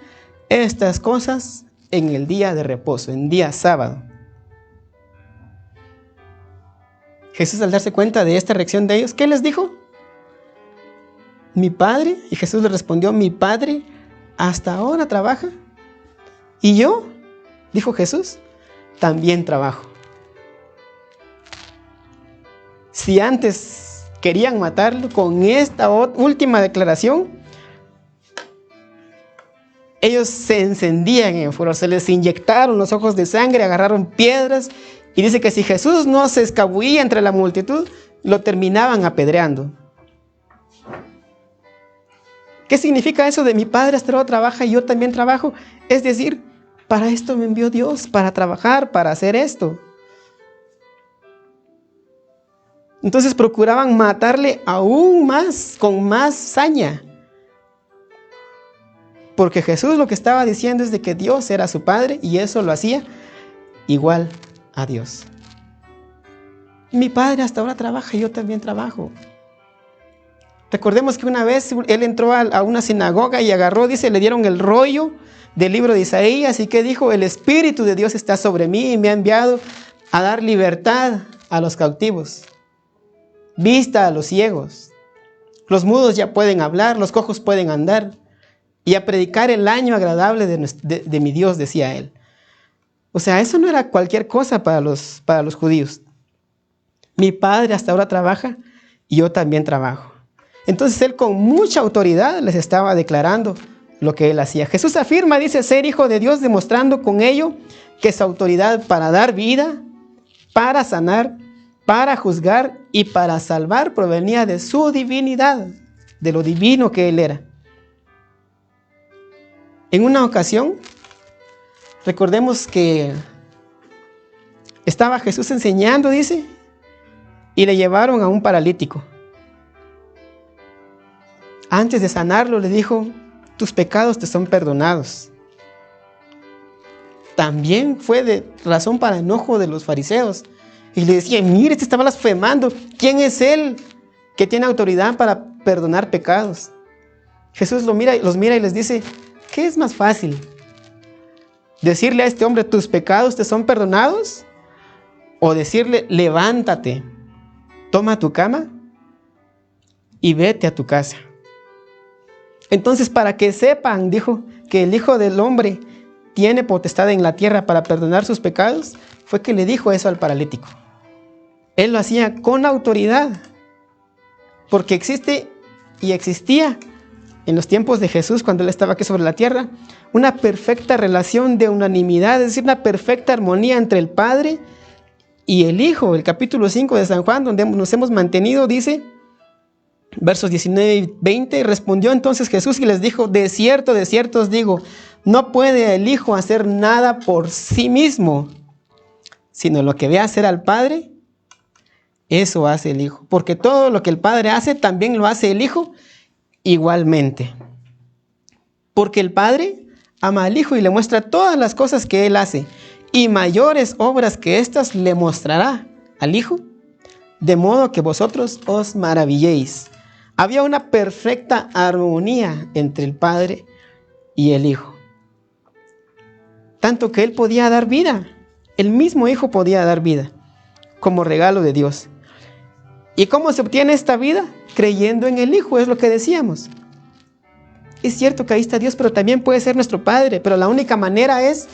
estas cosas en el día de reposo, en día sábado. Jesús, al darse cuenta de esta reacción de ellos, ¿qué les dijo? Mi Padre, y Jesús le respondió, mi Padre hasta ahora trabaja, y yo, dijo Jesús, también trabajo. Si antes querían matarlo, con esta última declaración, ellos se encendían en furor, se les inyectaron los ojos de sangre, agarraron piedras, y dice que si Jesús no se escabullía entre la multitud, lo terminaban apedreando. ¿Qué significa eso de mi Padre hasta ahora trabaja y yo también trabajo? Es decir, para esto me envió Dios, para trabajar, para hacer esto. Entonces procuraban matarle aún más, con más saña. Porque Jesús lo que estaba diciendo es de que Dios era su Padre y eso lo hacía igual a Dios. Mi Padre hasta ahora trabaja y yo también trabajo. Recordemos que una vez él entró a una sinagoga y agarró, dice, le dieron el rollo del libro de Isaías y que dijo, el Espíritu de Dios está sobre mí y me ha enviado a dar libertad a los cautivos, vista a los ciegos, los mudos ya pueden hablar, los cojos pueden andar, y a predicar el año agradable de mi Dios, decía él. O sea, eso no era cualquier cosa para los judíos. Mi Padre hasta ahora trabaja y yo también trabajo. Entonces él con mucha autoridad les estaba declarando lo que él hacía. Jesús afirma, dice, ser hijo de Dios, demostrando con ello que su autoridad para dar vida, para sanar, para juzgar y para salvar provenía de su divinidad, de lo divino que él era. En una ocasión, recordemos que estaba Jesús enseñando, dice, y le llevaron a un paralítico. Antes de sanarlo le dijo: tus pecados te son perdonados. También fue de razón para enojo de los fariseos. Y le decían: mire, este está blasfemando. ¿Quién es él que tiene autoridad para perdonar pecados? Jesús los mira y les dice: ¿qué es más fácil? ¿Decirle a este hombre: tus pecados te son perdonados? ¿O decirle: levántate, toma tu cama y vete a tu casa? Entonces, para que sepan, dijo, que el Hijo del Hombre tiene potestad en la tierra para perdonar sus pecados, fue que le dijo eso al paralítico. Él lo hacía con autoridad, porque existe y existía en los tiempos de Jesús, cuando él estaba aquí sobre la tierra, una perfecta relación de unanimidad, es decir, una perfecta armonía entre el Padre y el Hijo. El capítulo 5 de San Juan, donde nos hemos mantenido, dice, versos 19 y 20, respondió entonces Jesús y les dijo: de cierto os digo, no puede el Hijo hacer nada por sí mismo, sino lo que ve hacer al Padre, eso hace el Hijo. Porque todo lo que el Padre hace, también lo hace el Hijo igualmente. Porque el Padre ama al Hijo y le muestra todas las cosas que Él hace, y mayores obras que éstas le mostrará al Hijo, de modo que vosotros os maravilléis. Había una perfecta armonía entre el Padre y el Hijo. Tanto que Él podía dar vida, el mismo Hijo podía dar vida, como regalo de Dios. ¿Y cómo se obtiene esta vida? Creyendo en el Hijo, es lo que decíamos. Es cierto que ahí está Dios, pero también puede ser nuestro Padre, pero la única manera es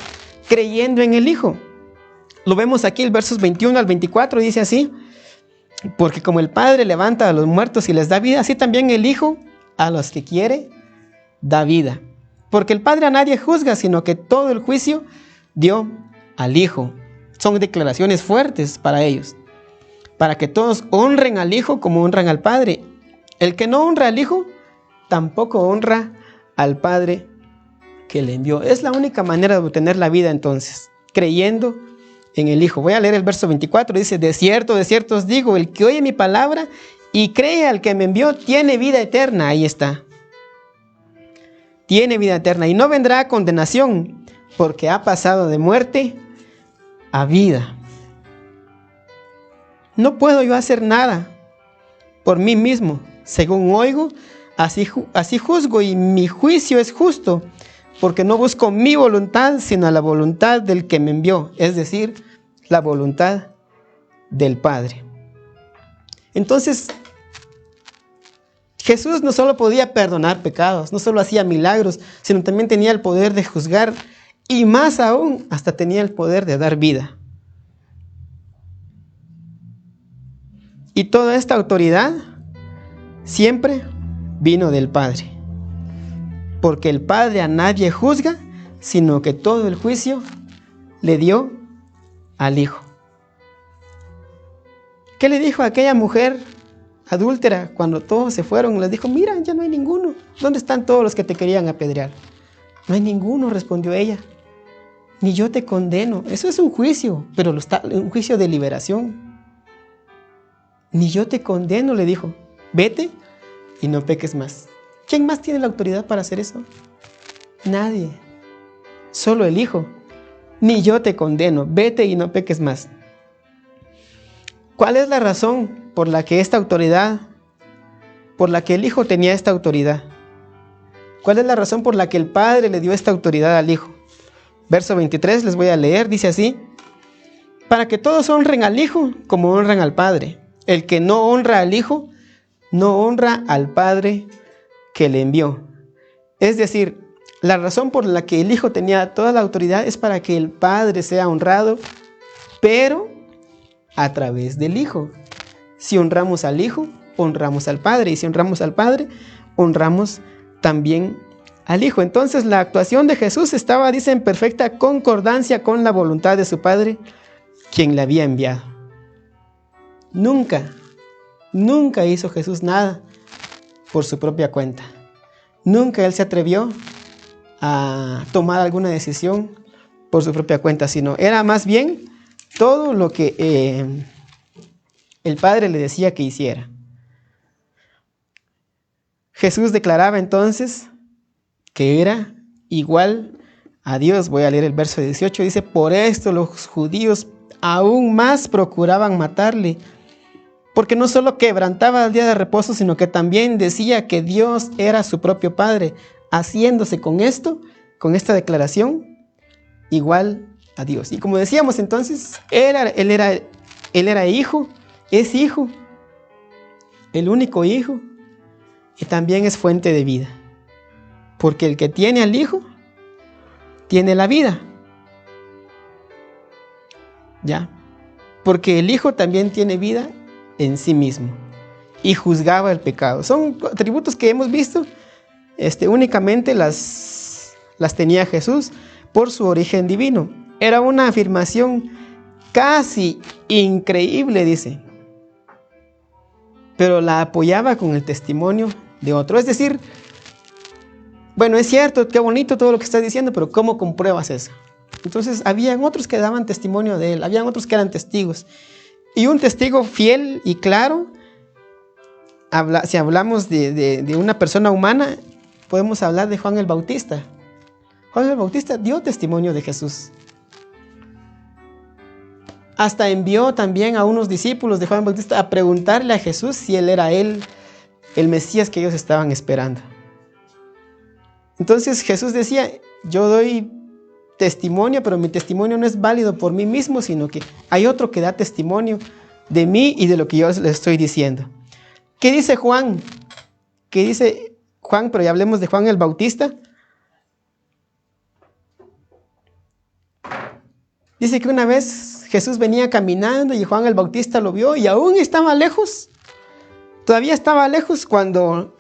creyendo en el Hijo. Lo vemos aquí, el versos 21 al 24, dice así: porque como el Padre levanta a los muertos y les da vida, así también el Hijo a los que quiere da vida. Porque el Padre a nadie juzga, sino que todo el juicio dio al Hijo. Son declaraciones fuertes para ellos, para que todos honren al Hijo como honran al Padre. El que no honra al Hijo, tampoco honra al Padre que le envió. Es la única manera de obtener la vida entonces, creyendo en el Hijo. Voy a leer el verso 24, dice: de cierto os digo, el que oye mi palabra y cree al que me envió, tiene vida eterna. Ahí está. Tiene vida eterna y no vendrá a condenación, porque ha pasado de muerte a vida. No puedo yo hacer nada por mí mismo. Según oigo, así juzgo, y mi juicio es justo, porque no busco mi voluntad, sino la voluntad del que me envió, es decir, la voluntad del Padre. Entonces, Jesús no solo podía perdonar pecados, no solo hacía milagros, sino también tenía el poder de juzgar, y más aún, hasta tenía el poder de dar vida. Y toda esta autoridad siempre vino del Padre, porque el Padre a nadie juzga, sino que todo el juicio le dio al Hijo. ¿Qué le dijo a aquella mujer adúltera cuando todos se fueron? Les dijo: mira, ya no hay ninguno. ¿Dónde están todos los que te querían apedrear? No hay ninguno, respondió ella. Ni yo te condeno. Eso es un juicio, pero un juicio de liberación. Ni yo te condeno, le dijo. Vete y no peques más. ¿Quién más tiene la autoridad para hacer eso? Nadie. Solo el Hijo. Ni yo te condeno. Vete y no peques más. ¿Cuál es la razón por la que el Hijo tenía esta autoridad? ¿Cuál es la razón por la que el Padre le dio esta autoridad al Hijo? Verso 23 les voy a leer, dice así: para que todos honren al Hijo como honran al Padre. El que no honra al Hijo, no honra al Padre que le envió. Es decir, la razón por la que el Hijo tenía toda la autoridad es para que el Padre sea honrado, pero a través del Hijo. Si honramos al Hijo, honramos al Padre, y si honramos al Padre, honramos también al Hijo. Entonces la actuación de Jesús estaba, dice, en perfecta concordancia con la voluntad de su Padre, quien le había enviado. Nunca hizo Jesús nada por su propia cuenta. Nunca Él se atrevió a tomar alguna decisión por su propia cuenta, sino era más bien todo lo que el Padre le decía que hiciera. Jesús declaraba entonces que era igual a Dios. Voy a leer el verso 18, dice: por esto los judíos aún más procuraban matarle, porque no solo quebrantaba el día de reposo, sino que también decía que Dios era su propio Padre, haciéndose con esto, con esta declaración, igual a Dios. Y como decíamos entonces, él era hijo, es hijo, el único hijo, y también es fuente de vida. Porque el que tiene al Hijo, tiene la vida. ¿Ya? Porque el Hijo también tiene vida en sí mismo. Y juzgaba el pecado. Son atributos que hemos visto, únicamente las tenía Jesús por su origen divino. Era una afirmación casi increíble, dice. Pero la apoyaba con el testimonio de otro. Es decir, bueno, es cierto, qué bonito todo lo que estás diciendo, pero ¿cómo compruebas eso? Entonces, habían otros que daban testimonio de él, habían otros que eran testigos. Y un testigo fiel y claro, si hablamos de una persona humana, podemos hablar de Juan el Bautista. Juan el Bautista dio testimonio de Jesús. Hasta envió también a unos discípulos de Juan el Bautista a preguntarle a Jesús si él era el Mesías que ellos estaban esperando. Entonces Jesús decía: yo doy testimonio, pero mi testimonio no es válido por mí mismo, sino que hay otro que da testimonio de mí y de lo que yo les estoy diciendo. ¿Qué dice Juan? ¿Qué dice Juan? Pero ya hablemos de Juan el Bautista. Dice que una vez Jesús venía caminando y Juan el Bautista lo vio y aún estaba lejos. Todavía estaba lejos cuando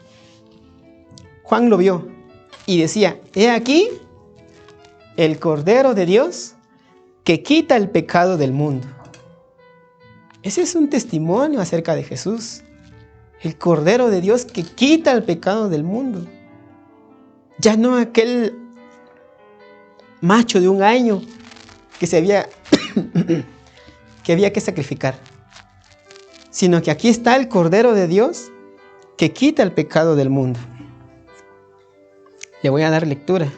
Juan lo vio. Y decía: he aquí el Cordero de Dios que quita el pecado del mundo. Ese es un testimonio acerca de Jesús. El Cordero de Dios que quita el pecado del mundo. Ya no aquel macho de 1 año que había que sacrificar, sino que aquí está el Cordero de Dios que quita el pecado del mundo. Le voy a dar lectura.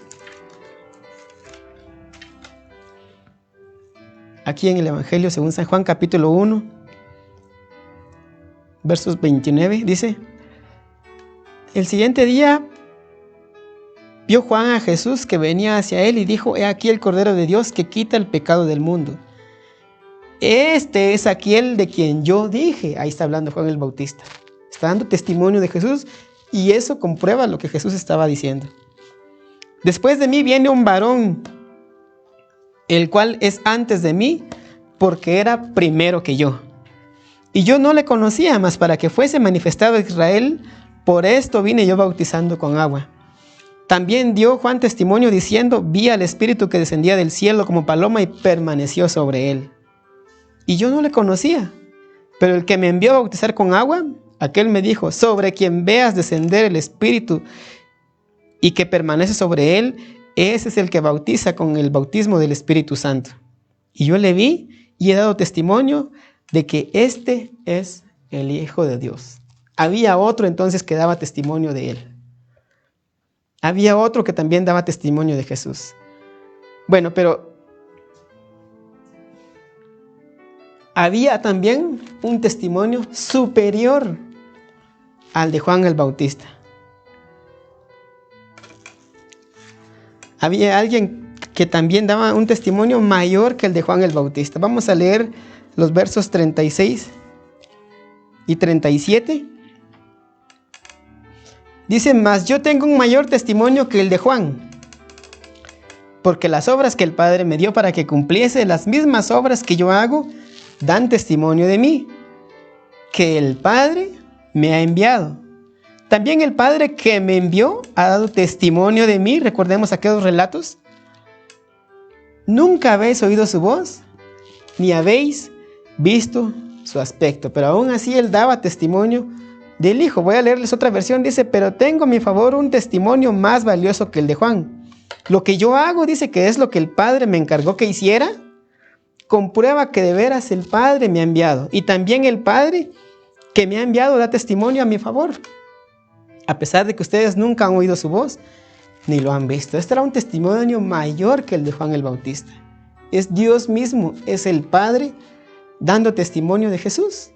Aquí en el Evangelio según San Juan, capítulo 1, versos 29, dice: el siguiente día vio Juan a Jesús que venía hacia él y dijo: he aquí el Cordero de Dios que quita el pecado del mundo. Este es aquel de quien yo dije. Ahí está hablando Juan el Bautista. Está dando testimonio de Jesús y eso comprueba lo que Jesús estaba diciendo. Después de mí viene un varón, el cual es antes de mí, porque era primero que yo. Y yo no le conocía, mas para que fuese manifestado a Israel, por esto vine yo bautizando con agua. También dio Juan testimonio diciendo: vi al Espíritu que descendía del cielo como paloma y permaneció sobre él. Y yo no le conocía, pero el que me envió a bautizar con agua, aquel me dijo: sobre quien veas descender el Espíritu y que permanece sobre él, ese es el que bautiza con el bautismo del Espíritu Santo. Y yo le vi y he dado testimonio de que este es el Hijo de Dios. Había otro entonces que daba testimonio de él. Había otro que también daba testimonio de Jesús. Bueno, pero había también un testimonio superior al de Juan el Bautista. Había alguien que también daba un testimonio mayor que el de Juan el Bautista. Vamos a leer los versos 36 y 37. Dice: mas yo tengo un mayor testimonio que el de Juan, porque las obras que el Padre me dio para que cumpliese, las mismas obras que yo hago, dan testimonio de mí, que el Padre me ha enviado. También el Padre que me envió ha dado testimonio de mí. Recordemos aquellos relatos. Nunca habéis oído su voz, ni habéis visto su aspecto. Pero aún así él daba testimonio del Hijo. Voy a leerles otra versión. Dice: pero tengo a mi favor un testimonio más valioso que el de Juan. Lo que yo hago, dice, que es lo que el Padre me encargó que hiciera. comprueba que de veras el Padre me ha enviado. Y también el Padre que me ha enviado da testimonio a mi favor. A pesar de que ustedes nunca han oído su voz, ni lo han visto. Este era un testimonio mayor que el de Juan el Bautista. Es Dios mismo, es el Padre dando testimonio de Jesús.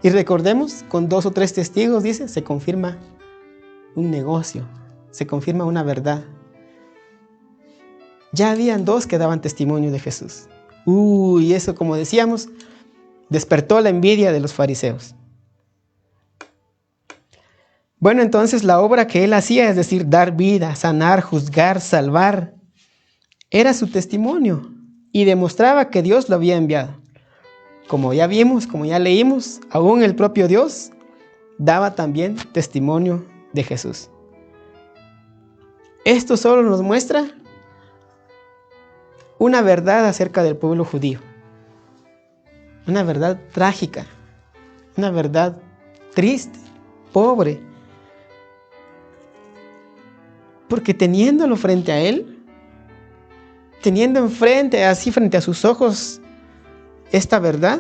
Y recordemos, con 2 o 3 testigos, dice, se confirma un negocio, se confirma una verdad. Ya habían 2 que daban testimonio de Jesús. Y eso, como decíamos, despertó la envidia de los fariseos. Bueno, entonces la obra que él hacía, es decir, dar vida, sanar, juzgar, salvar, era su testimonio y demostraba que Dios lo había enviado. Como ya vimos, como ya leímos, aún el propio Dios daba también testimonio de Jesús. Esto solo nos muestra una verdad acerca del pueblo judío. Una verdad trágica, una verdad triste, pobre. Porque teniéndolo frente a él, teniendo enfrente, así frente a sus ojos, esta verdad,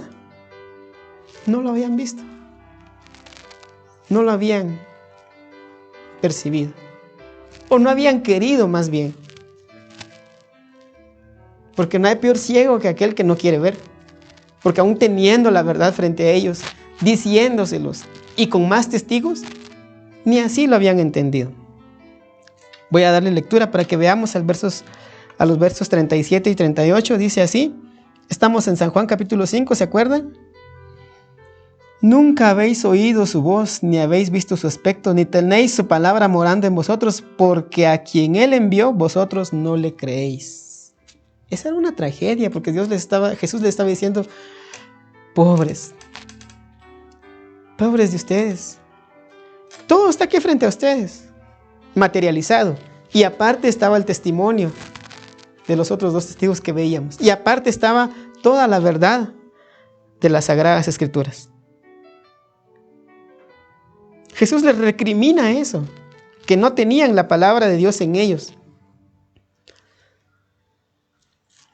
no lo habían visto. No lo habían percibido. O no habían querido, más bien. Porque no hay peor ciego que aquel que no quiere ver. Porque aún teniendo la verdad frente a ellos, diciéndoselos y con más testigos, ni así lo habían entendido. Voy a darle lectura para que veamos a los versos 37 y 38. Dice así, estamos en San Juan capítulo 5, ¿se acuerdan? Nunca habéis oído su voz, ni habéis visto su aspecto, ni tenéis su palabra morando en vosotros, porque a quien él envió, vosotros no le creéis. Esa era una tragedia, porque Jesús les estaba diciendo, pobres de ustedes. Todo está aquí frente a ustedes, materializado. Y aparte estaba el testimonio de los otros 2 testigos que veíamos. Y aparte estaba toda la verdad de las Sagradas Escrituras. Jesús les recrimina eso, que no tenían la palabra de Dios en ellos.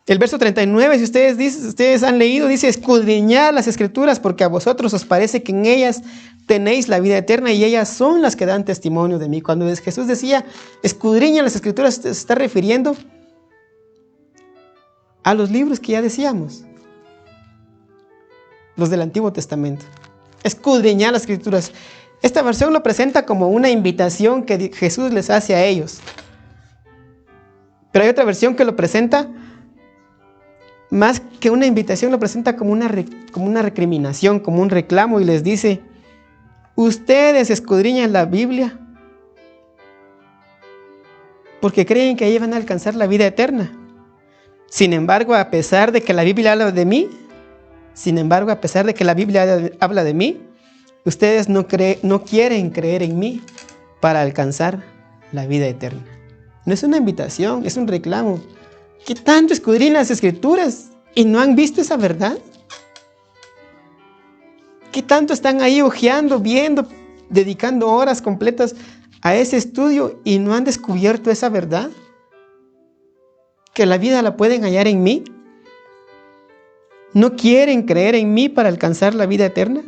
El verso 39, si ustedes han leído, dice, escudriñad las Escrituras, porque a vosotros os parece que en ellas tenéis la vida eterna y ellas son las que dan testimonio de mí. Cuando Jesús decía, escudriñad las Escrituras, se está refiriendo a los libros que ya decíamos, los del Antiguo Testamento. Escudriñad las Escrituras. Esta versión lo presenta como una invitación que Jesús les hace a ellos. Pero hay otra versión que lo presenta, más que una invitación, lo presenta como una recriminación, como un reclamo, y les dice, ustedes escudriñan la Biblia porque creen que ahí van a alcanzar la vida eterna. Sin embargo, a pesar de que la Biblia habla de mí, ustedes no quieren creer en mí para alcanzar la vida eterna. No es una invitación, es un reclamo. ¿Qué tanto escudriñan las Escrituras y no han visto esa verdad? ¿Qué tanto están ahí hojeando, viendo, dedicando horas completas a ese estudio y no han descubierto esa verdad? ¿Que la vida la pueden hallar en mí? ¿No quieren creer en mí para alcanzar la vida eterna?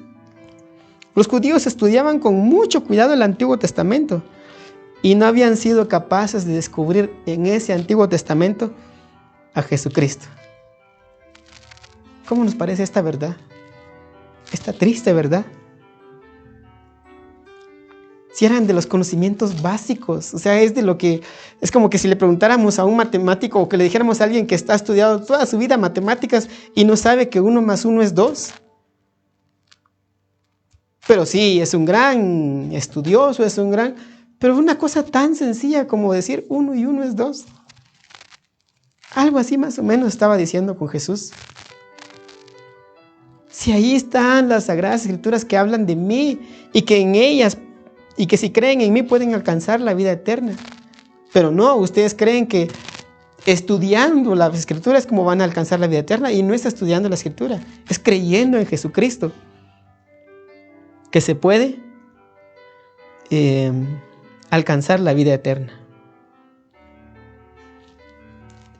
Los judíos estudiaban con mucho cuidado el Antiguo Testamento y no habían sido capaces de descubrir en ese Antiguo Testamento a Jesucristo. ¿Cómo nos parece esta verdad? Esta triste verdad. Si eran de los conocimientos básicos, o sea, es como que si le preguntáramos a un matemático o que le dijéramos a alguien que está estudiado toda su vida matemáticas y no sabe que 1 más 1 es 2. Pero sí, es un gran estudioso, pero una cosa tan sencilla como decir 1 y 1 es 2. Algo así más o menos estaba diciendo con Jesús. Si ahí están las Sagradas Escrituras que hablan de mí y que en ellas, y que si creen en mí pueden alcanzar la vida eterna. Pero no, ustedes creen que estudiando las Escrituras como van a alcanzar la vida eterna, y no es estudiando la Escritura, es creyendo en Jesucristo que se puede alcanzar la vida eterna.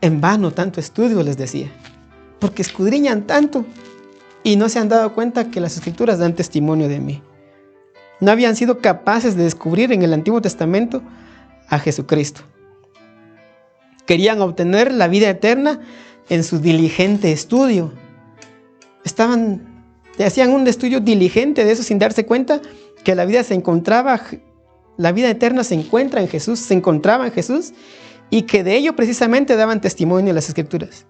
En vano tanto estudio, les decía, porque escudriñan tanto y no se han dado cuenta que las Escrituras dan testimonio de mí. No habían sido capaces de descubrir en el Antiguo Testamento a Jesucristo. Querían obtener la vida eterna en su diligente estudio. Hacían un estudio diligente de eso sin darse cuenta que la vida eterna se encuentra en Jesús, se encontraba en Jesús, y que de ello precisamente daban testimonio en las Escrituras.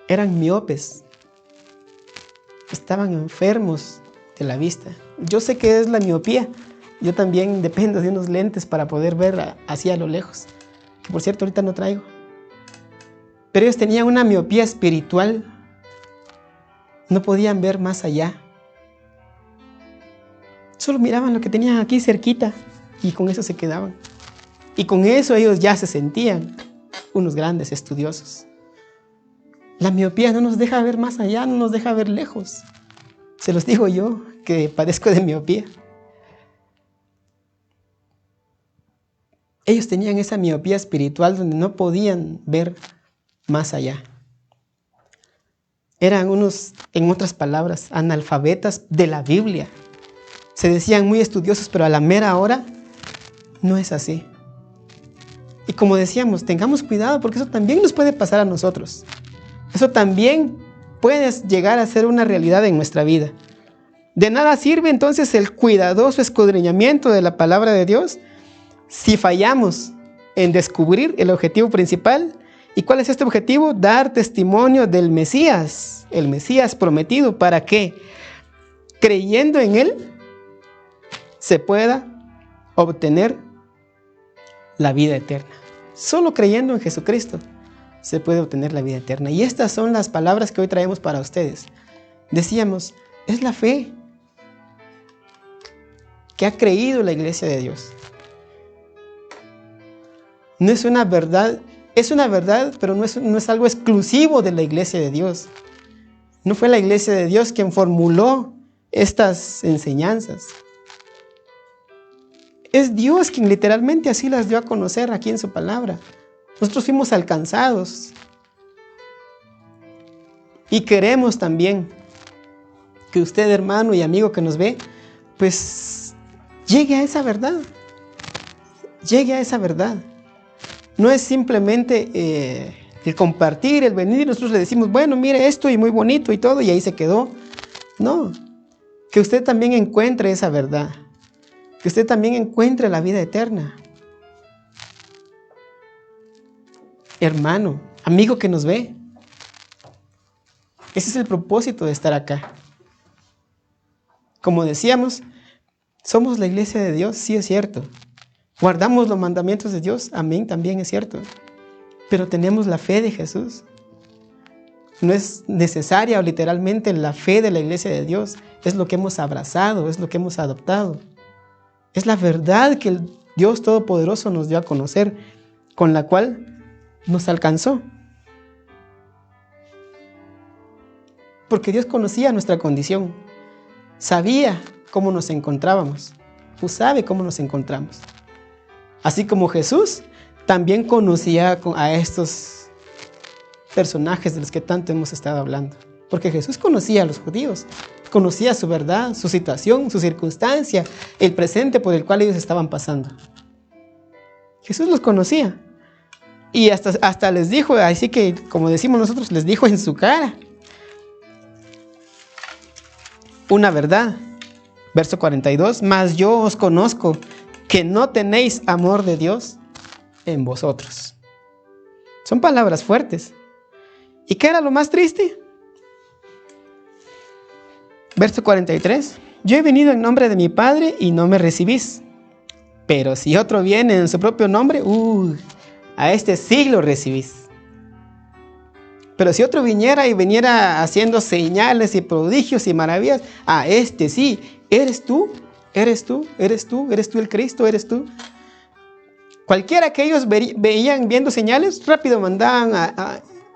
Eran miopes, estaban enfermos de la vista. Yo sé que es la miopía. Yo también dependo de unos lentes para poder ver hacia lo lejos, que por cierto ahorita no traigo. Pero ellos tenían una miopía espiritual. No podían ver más allá. Solo miraban lo que tenían aquí cerquita y con eso se quedaban. Y con eso ellos ya se sentían unos grandes estudiosos. La miopía no nos deja ver más allá, no nos deja ver lejos. Se los digo yo, que padezco de miopía. Ellos tenían esa miopía espiritual donde no podían ver más allá. Eran unos, en otras palabras, analfabetas de la Biblia. Se decían muy estudiosos, pero a la mera hora no es así. Y como decíamos, tengamos cuidado porque eso también nos puede pasar a nosotros. Eso también puede llegar a ser una realidad en nuestra vida. De nada sirve entonces el cuidadoso escudriñamiento de la palabra de Dios si fallamos en descubrir el objetivo principal. ¿Y cuál es este objetivo? Dar testimonio del Mesías, el Mesías prometido, para que, creyendo en Él, se pueda obtener la vida eterna. Solo creyendo en Jesucristo se puede obtener la vida eterna. Y estas son las palabras que hoy traemos para ustedes. Decíamos, es la fe que ha creído la iglesia de Dios. No es una verdad, es una verdad, pero no es algo exclusivo de la iglesia de Dios. No fue la iglesia de Dios quien formuló estas enseñanzas. Es Dios quien literalmente así las dio a conocer aquí en su palabra. Nosotros fuimos alcanzados. Y queremos también que usted, hermano y amigo que nos ve, pues llegue a esa verdad. Llegue a esa verdad. No es simplemente el compartir, el venir y nosotros le decimos, bueno, mire esto y muy bonito y todo, y ahí se quedó. No, que usted también encuentre esa verdad. Que usted también encuentre la vida eterna. Hermano, amigo que nos ve, ese es el propósito de estar acá. Como decíamos, somos la iglesia de Dios, sí es cierto. Guardamos los mandamientos de Dios, amén, también es cierto. Pero tenemos la fe de Jesús. No es necesaria o literalmente la fe de la iglesia de Dios. Es lo que hemos abrazado, es lo que hemos adoptado. Es la verdad que el Dios Todopoderoso nos dio a conocer, con la cual nos alcanzó. Porque Dios conocía nuestra condición. Sabía cómo nos encontrábamos. Pues sabe cómo nos encontramos. Así como Jesús también conocía a estos personajes de los que tanto hemos estado hablando. Porque Jesús conocía a los judíos, conocía su verdad, su situación, su circunstancia, el presente por el cual ellos estaban pasando. Jesús los conocía. Y hasta les dijo, así que como decimos nosotros, les dijo en su cara una verdad. Verso 42, mas yo os conozco que no tenéis amor de Dios en vosotros. Son palabras fuertes. ¿Y qué era lo más triste? Verso 43, yo he venido en nombre de mi Padre y no me recibís. Pero si otro viene en su propio nombre, a este sí lo recibís. Pero si otro viniera haciendo señales y prodigios y maravillas, a este sí. ¿Eres tú? ¿Eres tú? ¿Eres tú? ¿Eres tú el Cristo? ¿Eres tú? Cualquiera que ellos veían viendo señales, rápido mandaban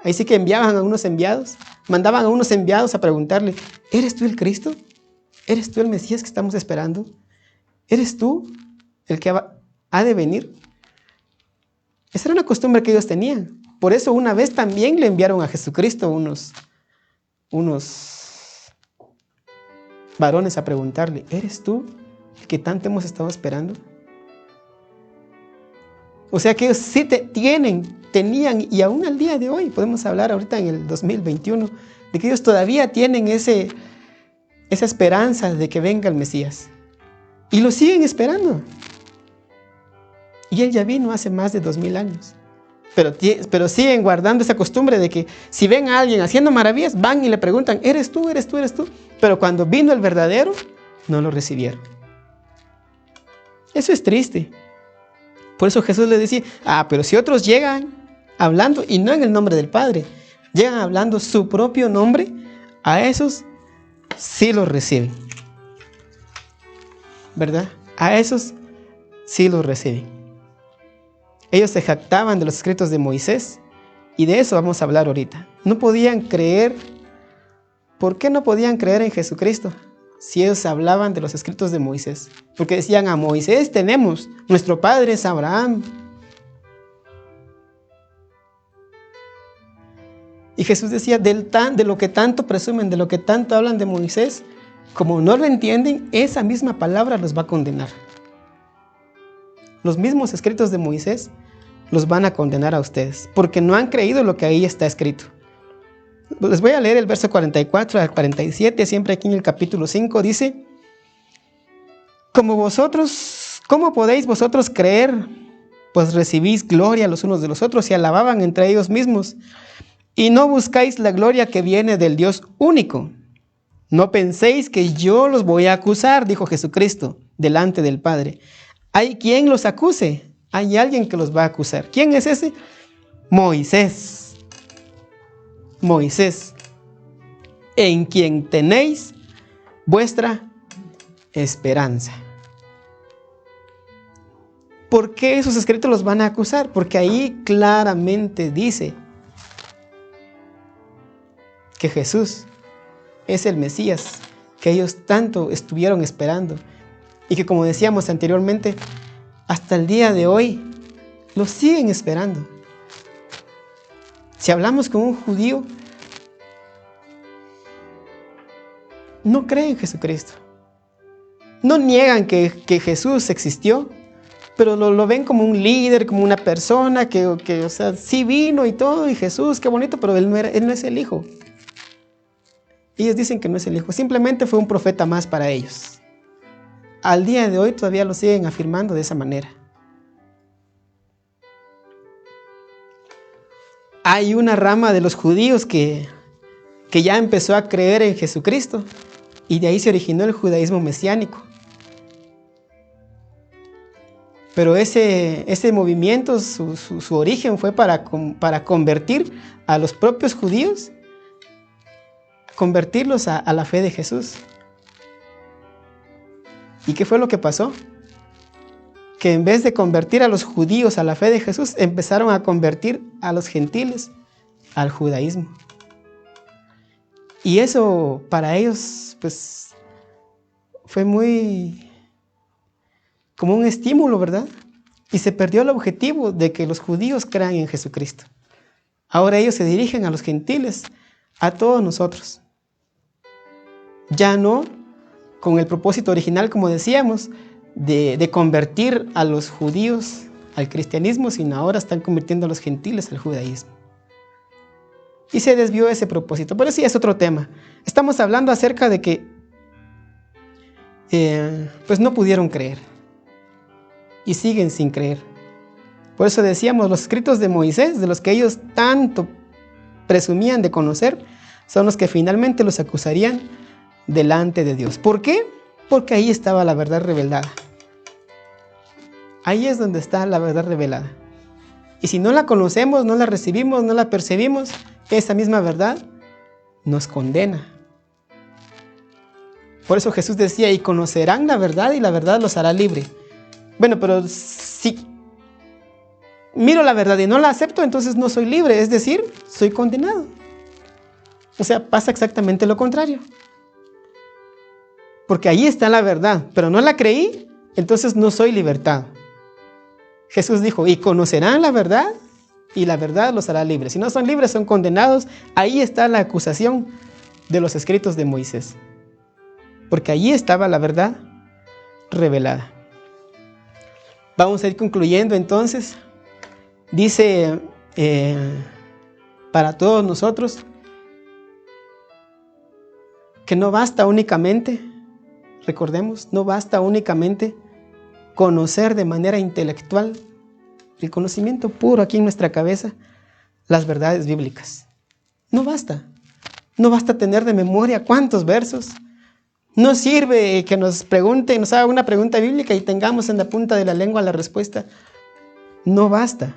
ahí sí que enviaban a unos enviados, mandaban a unos enviados a preguntarle, ¿eres tú el Cristo? ¿Eres tú el Mesías que estamos esperando? ¿Eres tú el que ha de venir? Esa era una costumbre que ellos tenían. Por eso una vez también le enviaron a Jesucristo unos varones a preguntarle, ¿eres tú el que tanto hemos estado esperando? O sea que ellos sí tenían, y aún al día de hoy, podemos hablar ahorita en el 2021, de que ellos todavía tienen esa esperanza de que venga el Mesías. Y lo siguen esperando. Y Él ya vino hace más de 2000 años. Pero siguen guardando esa costumbre de que si ven a alguien haciendo maravillas, van y le preguntan, ¿eres tú, eres tú, eres tú? Pero cuando vino el verdadero, no lo recibieron. Eso es triste. Por eso Jesús le decía, pero si otros llegan hablando, y no en el nombre del Padre, llegan hablando su propio nombre, a esos sí los reciben. ¿Verdad? A esos sí los reciben. Ellos se jactaban de los escritos de Moisés, y de eso vamos a hablar ahorita. No podían creer. ¿Por qué no podían creer en Jesucristo? Si ellos hablaban de los escritos de Moisés. Porque decían, a Moisés tenemos, nuestro padre es Abraham. Y Jesús decía, de lo que tanto presumen, de lo que tanto hablan de Moisés, como no lo entienden, esa misma palabra los va a condenar. Los mismos escritos de Moisés los van a condenar a ustedes, porque no han creído lo que ahí está escrito. Les voy a leer el verso 44 al 47, siempre aquí en el capítulo 5, dice, ¿cómo podéis vosotros creer? Pues recibís gloria los unos de los otros y alababan entre ellos mismos, y no buscáis la gloria que viene del Dios único. No penséis que yo los voy a acusar, dijo Jesucristo, delante del Padre. Hay quien los acuse, hay alguien que los va a acusar. ¿Quién es ese? Moisés, en quien tenéis vuestra esperanza. ¿Por qué esos escritos los van a acusar? Porque ahí claramente dice que Jesús es el Mesías que ellos tanto estuvieron esperando y que, como decíamos anteriormente, hasta el día de hoy lo siguen esperando. Si hablamos con un judío, no creen en Jesucristo. No niegan que Jesús existió, pero lo ven como un líder, como una persona que o sea, sí vino y todo, y Jesús, qué bonito, pero él no es el Hijo. Ellos dicen que no es el Hijo, simplemente fue un profeta más para ellos. Al día de hoy todavía lo siguen afirmando de esa manera. Hay una rama de los judíos que ya empezó a creer en Jesucristo, y de ahí se originó el judaísmo mesiánico. Pero ese movimiento, su origen fue para convertir a los propios judíos, convertirlos a la fe de Jesús. ¿Y qué fue lo que pasó? Que en vez de convertir a los judíos a la fe de Jesús, empezaron a convertir a los gentiles al judaísmo. Y eso para ellos pues fue muy como un estímulo, ¿verdad? Y se perdió el objetivo de que los judíos crean en Jesucristo. Ahora ellos se dirigen a los gentiles, a todos nosotros. Ya no con el propósito original, como decíamos, de convertir a los judíos al cristianismo, sino ahora están convirtiendo a los gentiles al judaísmo. Y se desvió ese propósito, pero sí es otro tema. Estamos hablando acerca de que pues no pudieron creer y siguen sin creer. Por eso decíamos, los escritos de Moisés, de los que ellos tanto presumían de conocer, son los que finalmente los acusarían delante de Dios. ¿Por qué? Porque ahí estaba la verdad revelada. Ahí es donde está la verdad revelada. Y si no la conocemos, no la recibimos, no la percibimos, esa misma verdad nos condena. Por eso Jesús decía, y conocerán la verdad y la verdad los hará libre. Bueno, pero si miro la verdad y no la acepto, entonces no soy libre, es decir, soy condenado. O sea, pasa exactamente lo contrario. Porque ahí está la verdad, pero no la creí, entonces no soy libertado. Jesús dijo, y conocerán la verdad, y la verdad los hará libres. Si no son libres, son condenados. Ahí está la acusación de los escritos de Moisés, porque allí estaba la verdad revelada. Vamos a ir concluyendo entonces. Dice para todos nosotros que no basta únicamente, recordemos, no basta únicamente conocer de manera intelectual, el conocimiento puro aquí en nuestra cabeza, las verdades bíblicas. No basta. No basta tener de memoria cuántos versos. No sirve que nos pregunte, nos haga una pregunta bíblica y tengamos en la punta de la lengua la respuesta. No basta.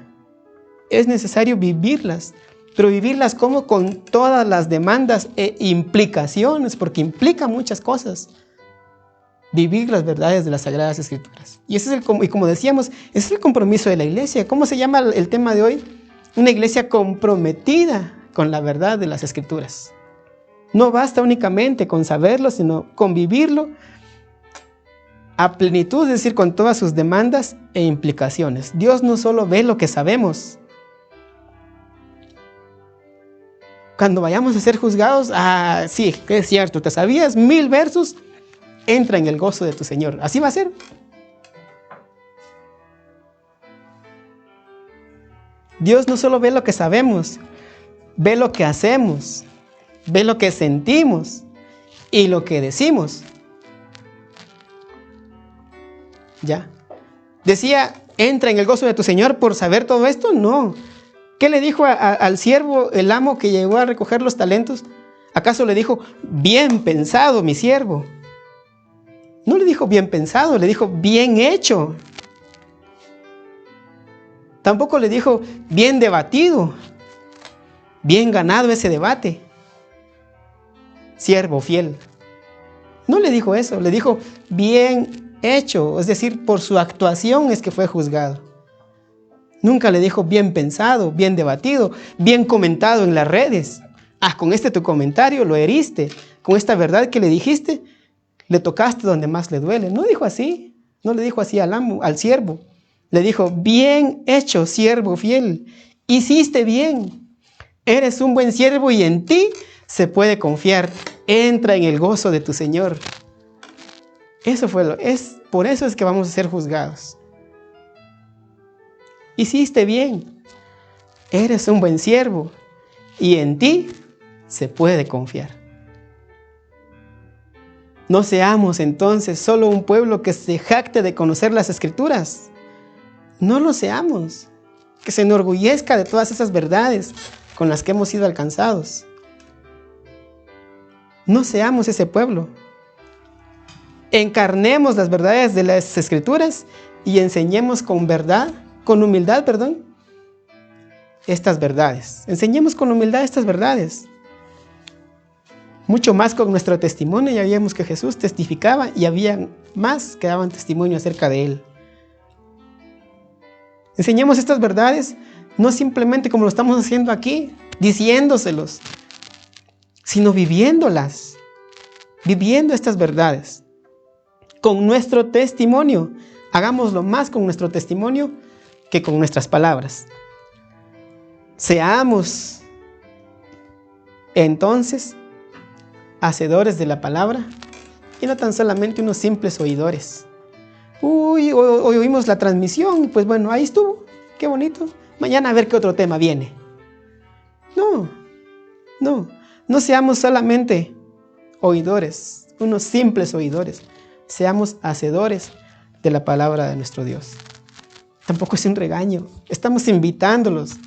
Es necesario vivirlas, pero vivirlas como con todas las demandas e implicaciones, porque implica muchas cosas. Vivir las verdades de las Sagradas Escrituras. Y ese es como decíamos, ese es el compromiso de la iglesia. ¿Cómo se llama el tema de hoy? Una iglesia comprometida con la verdad de las Escrituras. No basta únicamente con saberlo, sino con vivirlo a plenitud, es decir, con todas sus demandas e implicaciones. Dios no solo ve lo que sabemos. Cuando vayamos a ser juzgados, sí, es cierto, te sabías 1000 versos, entra en el gozo de tu Señor. Así va a ser. Dios no solo ve lo que sabemos, ve lo que hacemos, ve lo que sentimos y lo que decimos. ¿Ya? Decía, entra en el gozo de tu Señor por saber todo esto. No. ¿Qué le dijo al siervo, el amo que llegó a recoger los talentos? ¿Acaso le dijo, bien pensado, mi siervo? No le dijo bien pensado, le dijo bien hecho. Tampoco le dijo bien debatido, bien ganado ese debate, siervo fiel. No le dijo eso, le dijo bien hecho, es decir, por su actuación es que fue juzgado. Nunca le dijo bien pensado, bien debatido, bien comentado en las redes. Con este tu comentario lo heriste, con esta verdad que le dijiste, le tocaste donde más le duele. No dijo así, no le dijo así al amo, al siervo. Le dijo, bien hecho, siervo fiel, hiciste bien, eres un buen siervo y en ti se puede confiar. Entra en el gozo de tu Señor. Por eso es que vamos a ser juzgados. Hiciste bien, eres un buen siervo y en ti se puede confiar. No seamos entonces solo un pueblo que se jacte de conocer las Escrituras. No lo seamos, que se enorgullezca de todas esas verdades con las que hemos sido alcanzados. No seamos ese pueblo. Encarnemos las verdades de las Escrituras y enseñemos con humildad, estas verdades. Enseñemos con humildad estas verdades. Mucho más con nuestro testimonio. Ya vimos que Jesús testificaba y había más que daban testimonio acerca de Él. Enseñemos estas verdades, no simplemente como lo estamos haciendo aquí, diciéndoselos, sino viviéndolas, viviendo estas verdades. Con nuestro testimonio, hagámoslo más con nuestro testimonio que con nuestras palabras. Seamos entonces hacedores de la palabra y no tan solamente unos simples oidores. Hoy oímos la transmisión, pues bueno, ahí estuvo, qué bonito. Mañana a ver qué otro tema viene. No seamos solamente oidores, unos simples oidores. Seamos hacedores de la palabra de nuestro Dios. Tampoco es un regaño, estamos invitándolos.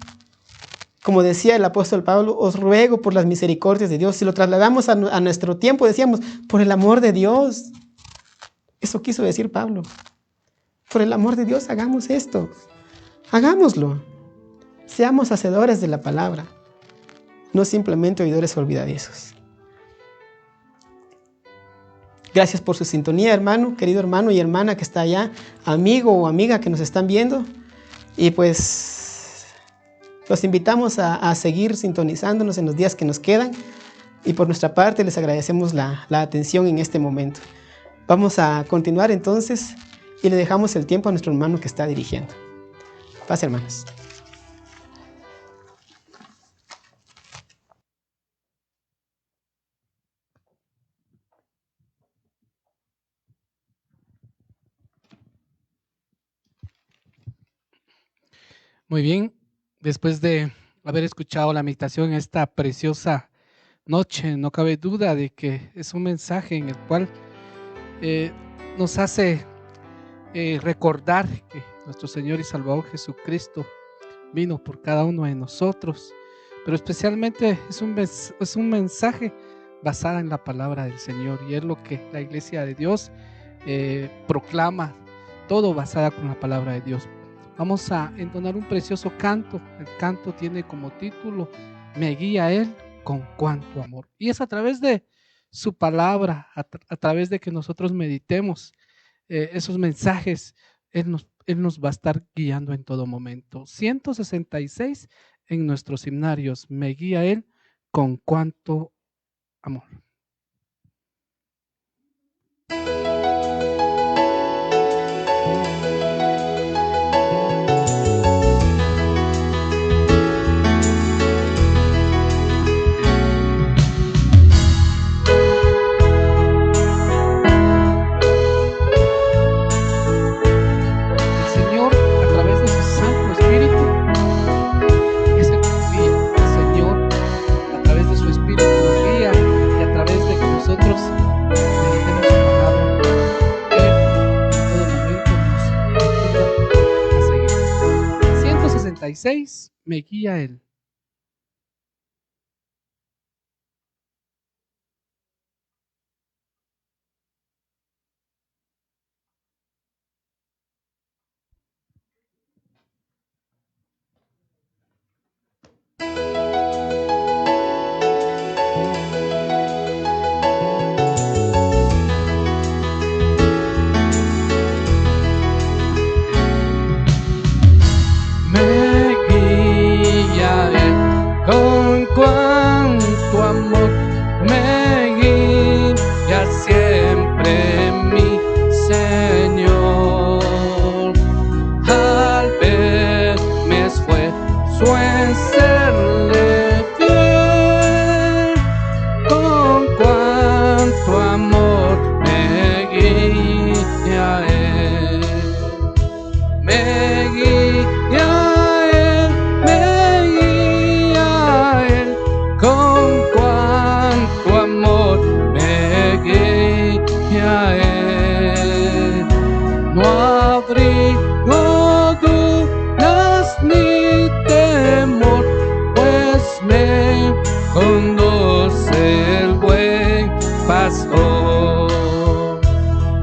Como decía el apóstol Pablo, os ruego por las misericordias de Dios. Si lo trasladamos a nuestro tiempo, decíamos, por el amor de Dios. Eso quiso decir Pablo. Por el amor de Dios, hagamos esto. Hagámoslo. Seamos hacedores de la palabra, no simplemente oidores olvidadizos. Gracias por su sintonía, hermano, querido hermano y hermana que está allá, amigo o amiga que nos están viendo. Y pues los invitamos a seguir sintonizándonos en los días que nos quedan. Y por nuestra parte les agradecemos la atención en este momento. Vamos a continuar entonces y le dejamos el tiempo a nuestro hermano que está dirigiendo. Paz, hermanos. Muy bien, después de haber escuchado la meditación esta preciosa noche, no cabe duda de que es un mensaje en el cual nos hace recordar que nuestro Señor y Salvador Jesucristo vino por cada uno de nosotros, pero especialmente es un mensaje basado en la palabra del Señor, y es lo que la Iglesia de Dios proclama, todo basada con la palabra de Dios. Vamos a entonar un precioso canto. El canto tiene como título Me guía Él con cuánto amor, y es a través de su palabra, a través de que nosotros meditemos esos mensajes, Él nos va a estar guiando en todo momento. 166 en nuestros himnarios, Me guía Él con cuánto amor. Me guía Él. Con cuánto amor me guía siempre mi Señor. Al ver mi esfuerzo en serle fiel, con cuánto amor me guía Él. Me guía no dudas ni temor, pues me conduce el buen pastor.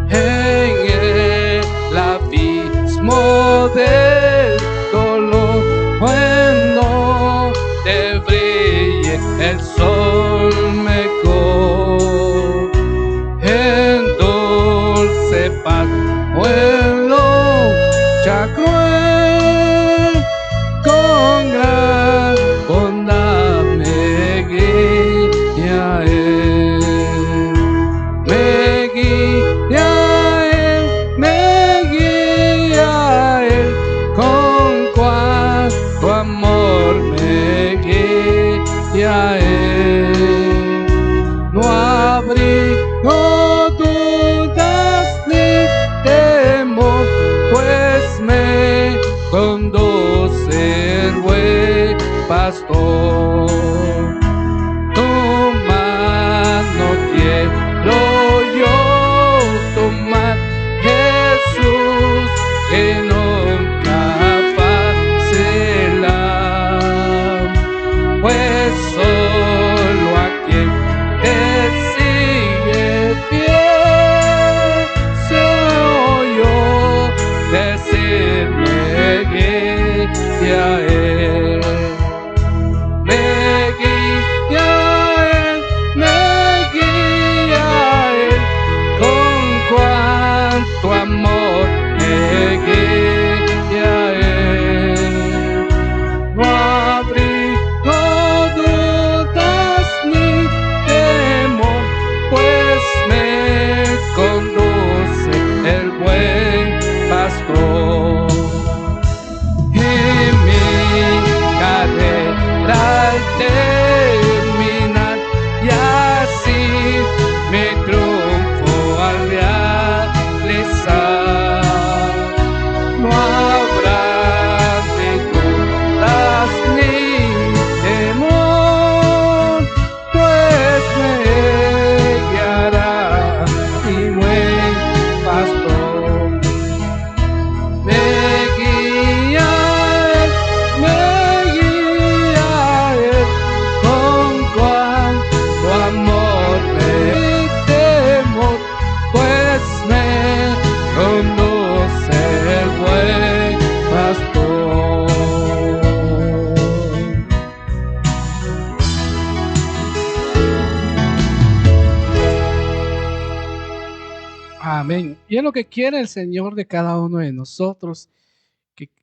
En el abismo del dolor, cuando te brille el sol mejor, en dulce paz cruel, con gran bondad me guía Él. Me guía Él, me guía Él, con cuánto amor me guía Él. No abrigo dudas ni temor, pues me conduce el buen pastor. Tu mano quiero yo tomar, Jesús, que nunca vacilará, pues solo a quien te sigue fiel se oyó decir me guía Él. Me guía Él, me guía Él, con cuánto amor me guía Él. No abrigo dudas ni temor, pues me conduce el buen pastor. Y es lo que quiere el Señor de cada uno de nosotros,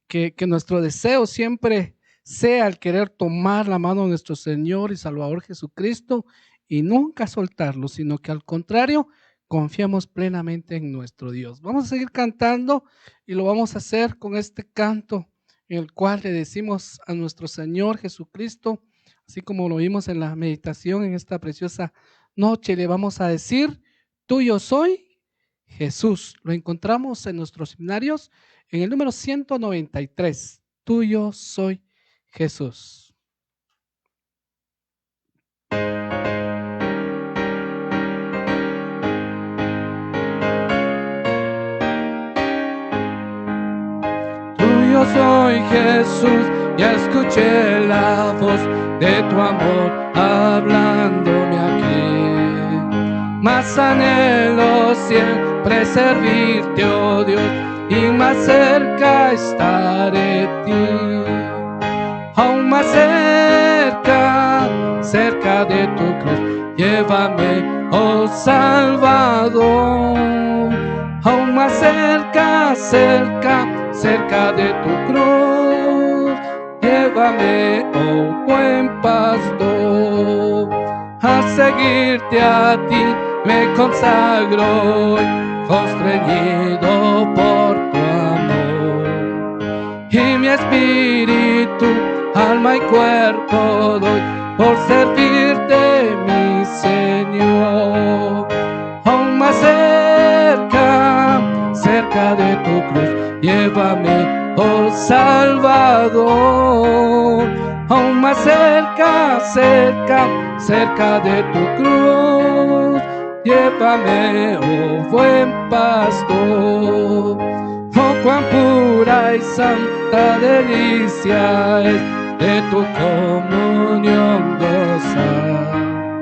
que nuestro deseo siempre sea el querer tomar la mano de nuestro Señor y Salvador Jesucristo y nunca soltarlo, sino que al contrario, confiamos plenamente en nuestro Dios. Vamos a seguir cantando y lo vamos a hacer con este canto en el cual le decimos a nuestro Señor Jesucristo, así como lo vimos en la meditación en esta preciosa noche, le vamos a decir: tuyo soy, Jesús. Lo encontramos en nuestros seminarios en el número 193. Tuyo soy, Jesús. Tuyo soy, Jesús, ya escuché la voz de tu amor hablándome aquí. Más anhelo siempre servirte, oh Dios, y más cerca estaré de ti. Aún más cerca, cerca de tu cruz, llévame, oh Salvador. Aún más cerca, cerca, cerca de tu cruz, llévame, oh buen pastor. A seguirte a ti me consagro hoy, constreñido por tu amor. Y mi espíritu, alma y cuerpo doy por servirte, mi Señor. Aún más cerca, cerca de tu cruz, llévame, oh Salvador. Aún más cerca, cerca, cerca de tu cruz, llévame, oh buen pastor. Oh, cuán pura y santa delicia es de tu comunión gozar,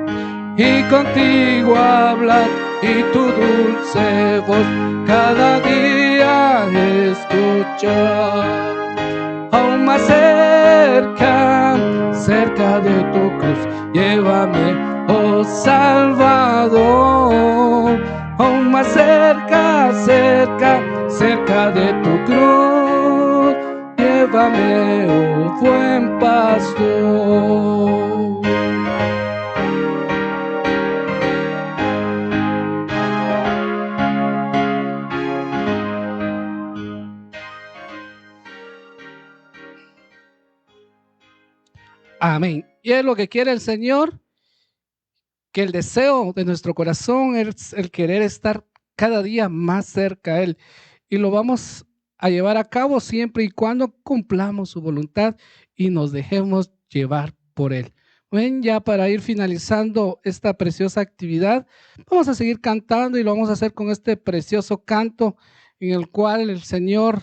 y contigo hablar y tu dulce voz cada día escuchar. Aún más cerca, cerca de tu cruz, llévame, oh Salvador. Aún más cerca, cerca, cerca de tu cruz, llévame, oh buen pastor. Amén. Y es lo que quiere el Señor, que el deseo de nuestro corazón es el querer estar cada día más cerca a Él. Y lo vamos a llevar a cabo siempre y cuando cumplamos su voluntad y nos dejemos llevar por Él. Ven, ya para ir finalizando esta preciosa actividad, vamos a seguir cantando y lo vamos a hacer con este precioso canto en el cual el Señor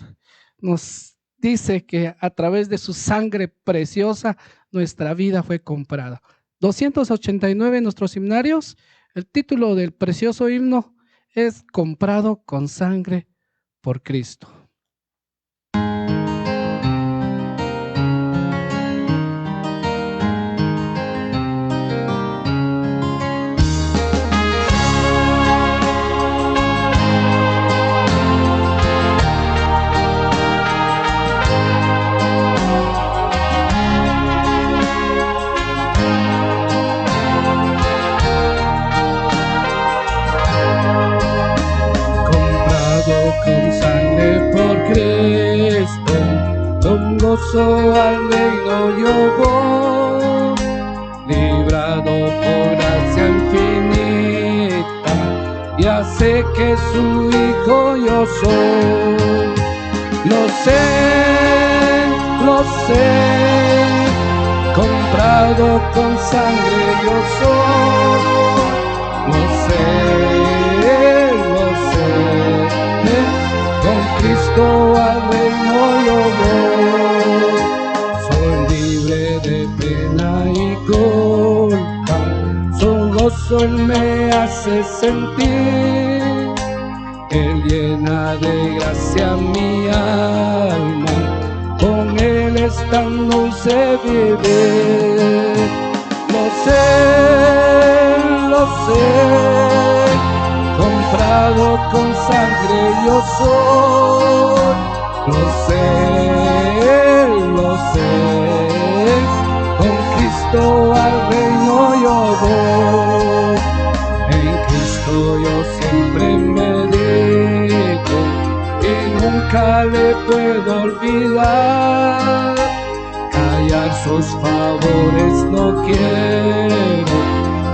nos dice que a través de su sangre preciosa nuestra vida fue comprada. 289 en nuestros himnarios, el título del precioso himno es Comprado con sangre por Cristo. Con sangre por Cristo, con gozo al reino yo voy, librado por gracia infinita, ya sé que su hijo yo soy. Lo sé, comprado con sangre yo soy. Lo sé, con Cristo al reino yo voy. Soy libre de pena y culpa, su gozo Él me hace sentir. Él llena de gracia mi alma, con Él es tan dulce vivir. Lo sé, con comprado con sangre yo soy. Lo sé, con Cristo al reino yo voy. En Cristo yo siempre me dejo y nunca le puedo olvidar. Callar sus favores no quiero,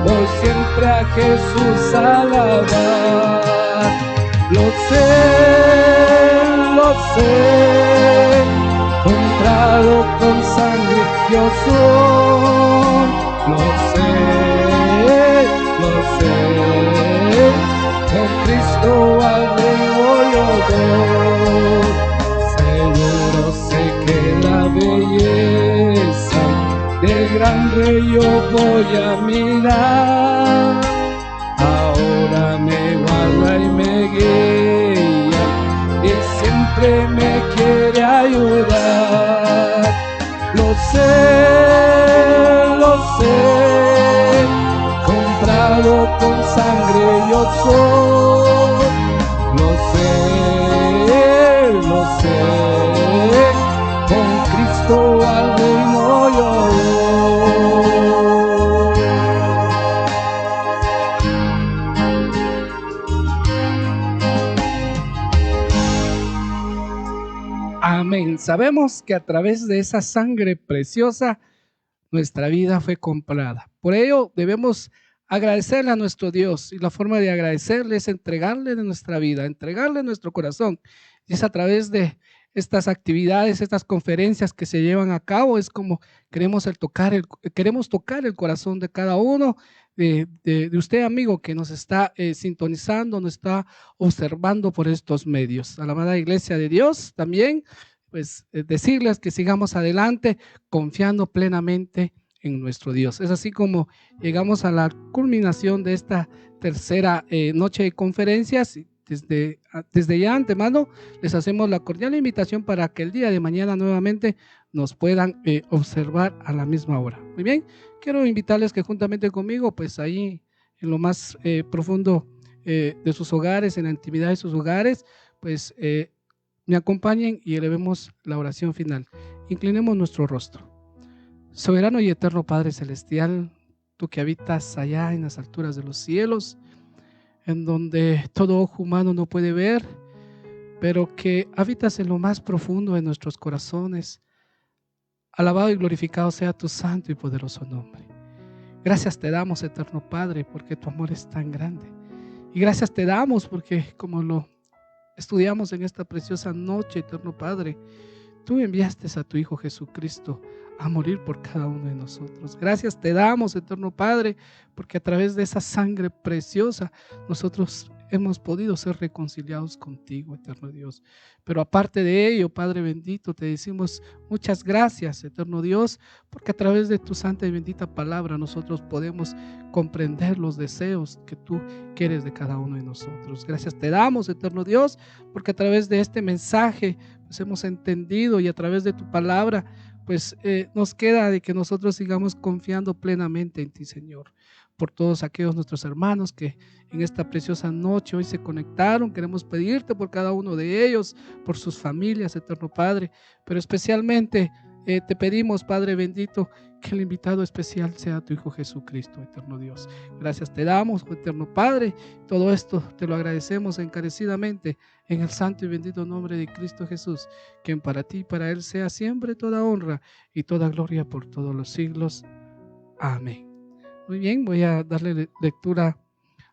voy siempre a Jesús a alabar. Lo sé, comprado con sangre yo soy. Lo sé, con Cristo al reino yo voy. Seguro sé que la belleza del gran rey yo voy a mirar. Ahora me guarda y me guía y siempre me quiere ayudar. Lo sé, comprado con sangre yo soy. Lo sé, con Cristo al reino yo voy. Amén. Sabemos que a través de esa sangre preciosa nuestra vida fue comprada. Por ello debemos agradecerle a nuestro Dios, y la forma de agradecerle es entregarle de nuestra vida, entregarle nuestro corazón. Y es a través de estas actividades, estas conferencias que se llevan a cabo, es como queremos tocar el corazón de cada uno, de usted, amigo, que nos está sintonizando, nos está observando por estos medios. A la amada Iglesia de Dios también, pues decirles que sigamos adelante confiando plenamente en nuestro Dios. Es así como llegamos a la culminación de esta tercera noche de conferencias. Desde ya antemano les hacemos la cordial invitación para que el día de mañana nuevamente nos puedan observar a la misma hora. Muy bien, quiero invitarles que juntamente conmigo, pues ahí en lo más profundo de sus hogares, en la intimidad de sus hogares, pues me acompañen y elevemos la oración final. Inclinemos nuestro rostro. Soberano y eterno Padre Celestial, tú que habitas allá en las alturas de los cielos, en donde todo ojo humano no puede ver, pero que habitas en lo más profundo de nuestros corazones. Alabado y glorificado sea tu santo y poderoso nombre. Gracias te damos, eterno Padre, porque tu amor es tan grande. Y gracias te damos porque, como lo estudiamos en esta preciosa noche, eterno Padre, tú enviaste a tu Hijo Jesucristo a morir por cada uno de nosotros. Gracias te damos, eterno Padre, porque a través de esa sangre preciosa nosotros hemos podido ser reconciliados contigo, eterno Dios. Pero aparte de ello, Padre bendito, te decimos muchas gracias, eterno Dios, porque a través de tu santa y bendita palabra nosotros podemos comprender los deseos que tú quieres de cada uno de nosotros. Gracias te damos, eterno Dios, porque a través de este mensaje pues hemos entendido, y a través de tu palabra pues nos queda de que nosotros sigamos confiando plenamente en ti, Señor. Por todos aquellos nuestros hermanos que en esta preciosa noche hoy se conectaron, queremos pedirte por cada uno de ellos, por sus familias, eterno Padre, pero especialmente te pedimos, Padre bendito, que el invitado especial sea tu Hijo Jesucristo, eterno Dios. Gracias te damos, eterno Padre. Todo esto te lo agradecemos encarecidamente en el santo y bendito nombre de Cristo Jesús, quien para ti y para Él sea siempre toda honra y toda gloria por todos los siglos. Amén. Muy bien, voy a darle lectura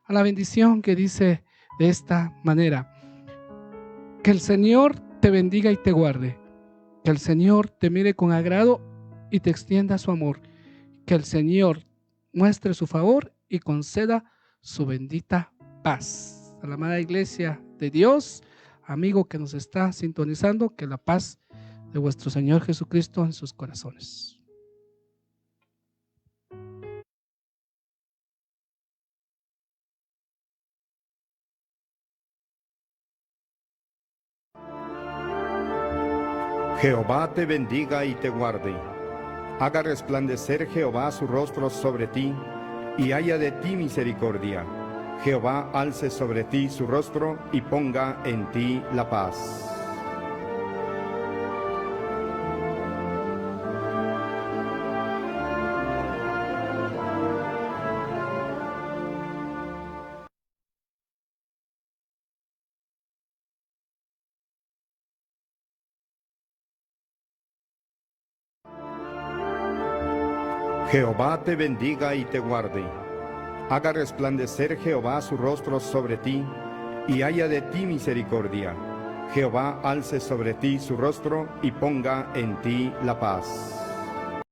a la bendición que dice de esta manera: que el Señor te bendiga y te guarde, que el Señor te mire con agrado y te extienda su amor, que el Señor muestre su favor y conceda su bendita paz. A la amada Iglesia de Dios, amigo que nos está sintonizando, que la paz de vuestro Señor Jesucristo en sus corazones. Jehová te bendiga y te guarde. Haga resplandecer Jehová su rostro sobre ti y haya de ti misericordia. Jehová alce sobre ti su rostro y ponga en ti la paz. Jehová te bendiga y te guarde. Haga resplandecer Jehová su rostro sobre ti, y haya de ti misericordia. Jehová alce sobre ti su rostro y ponga en ti la paz.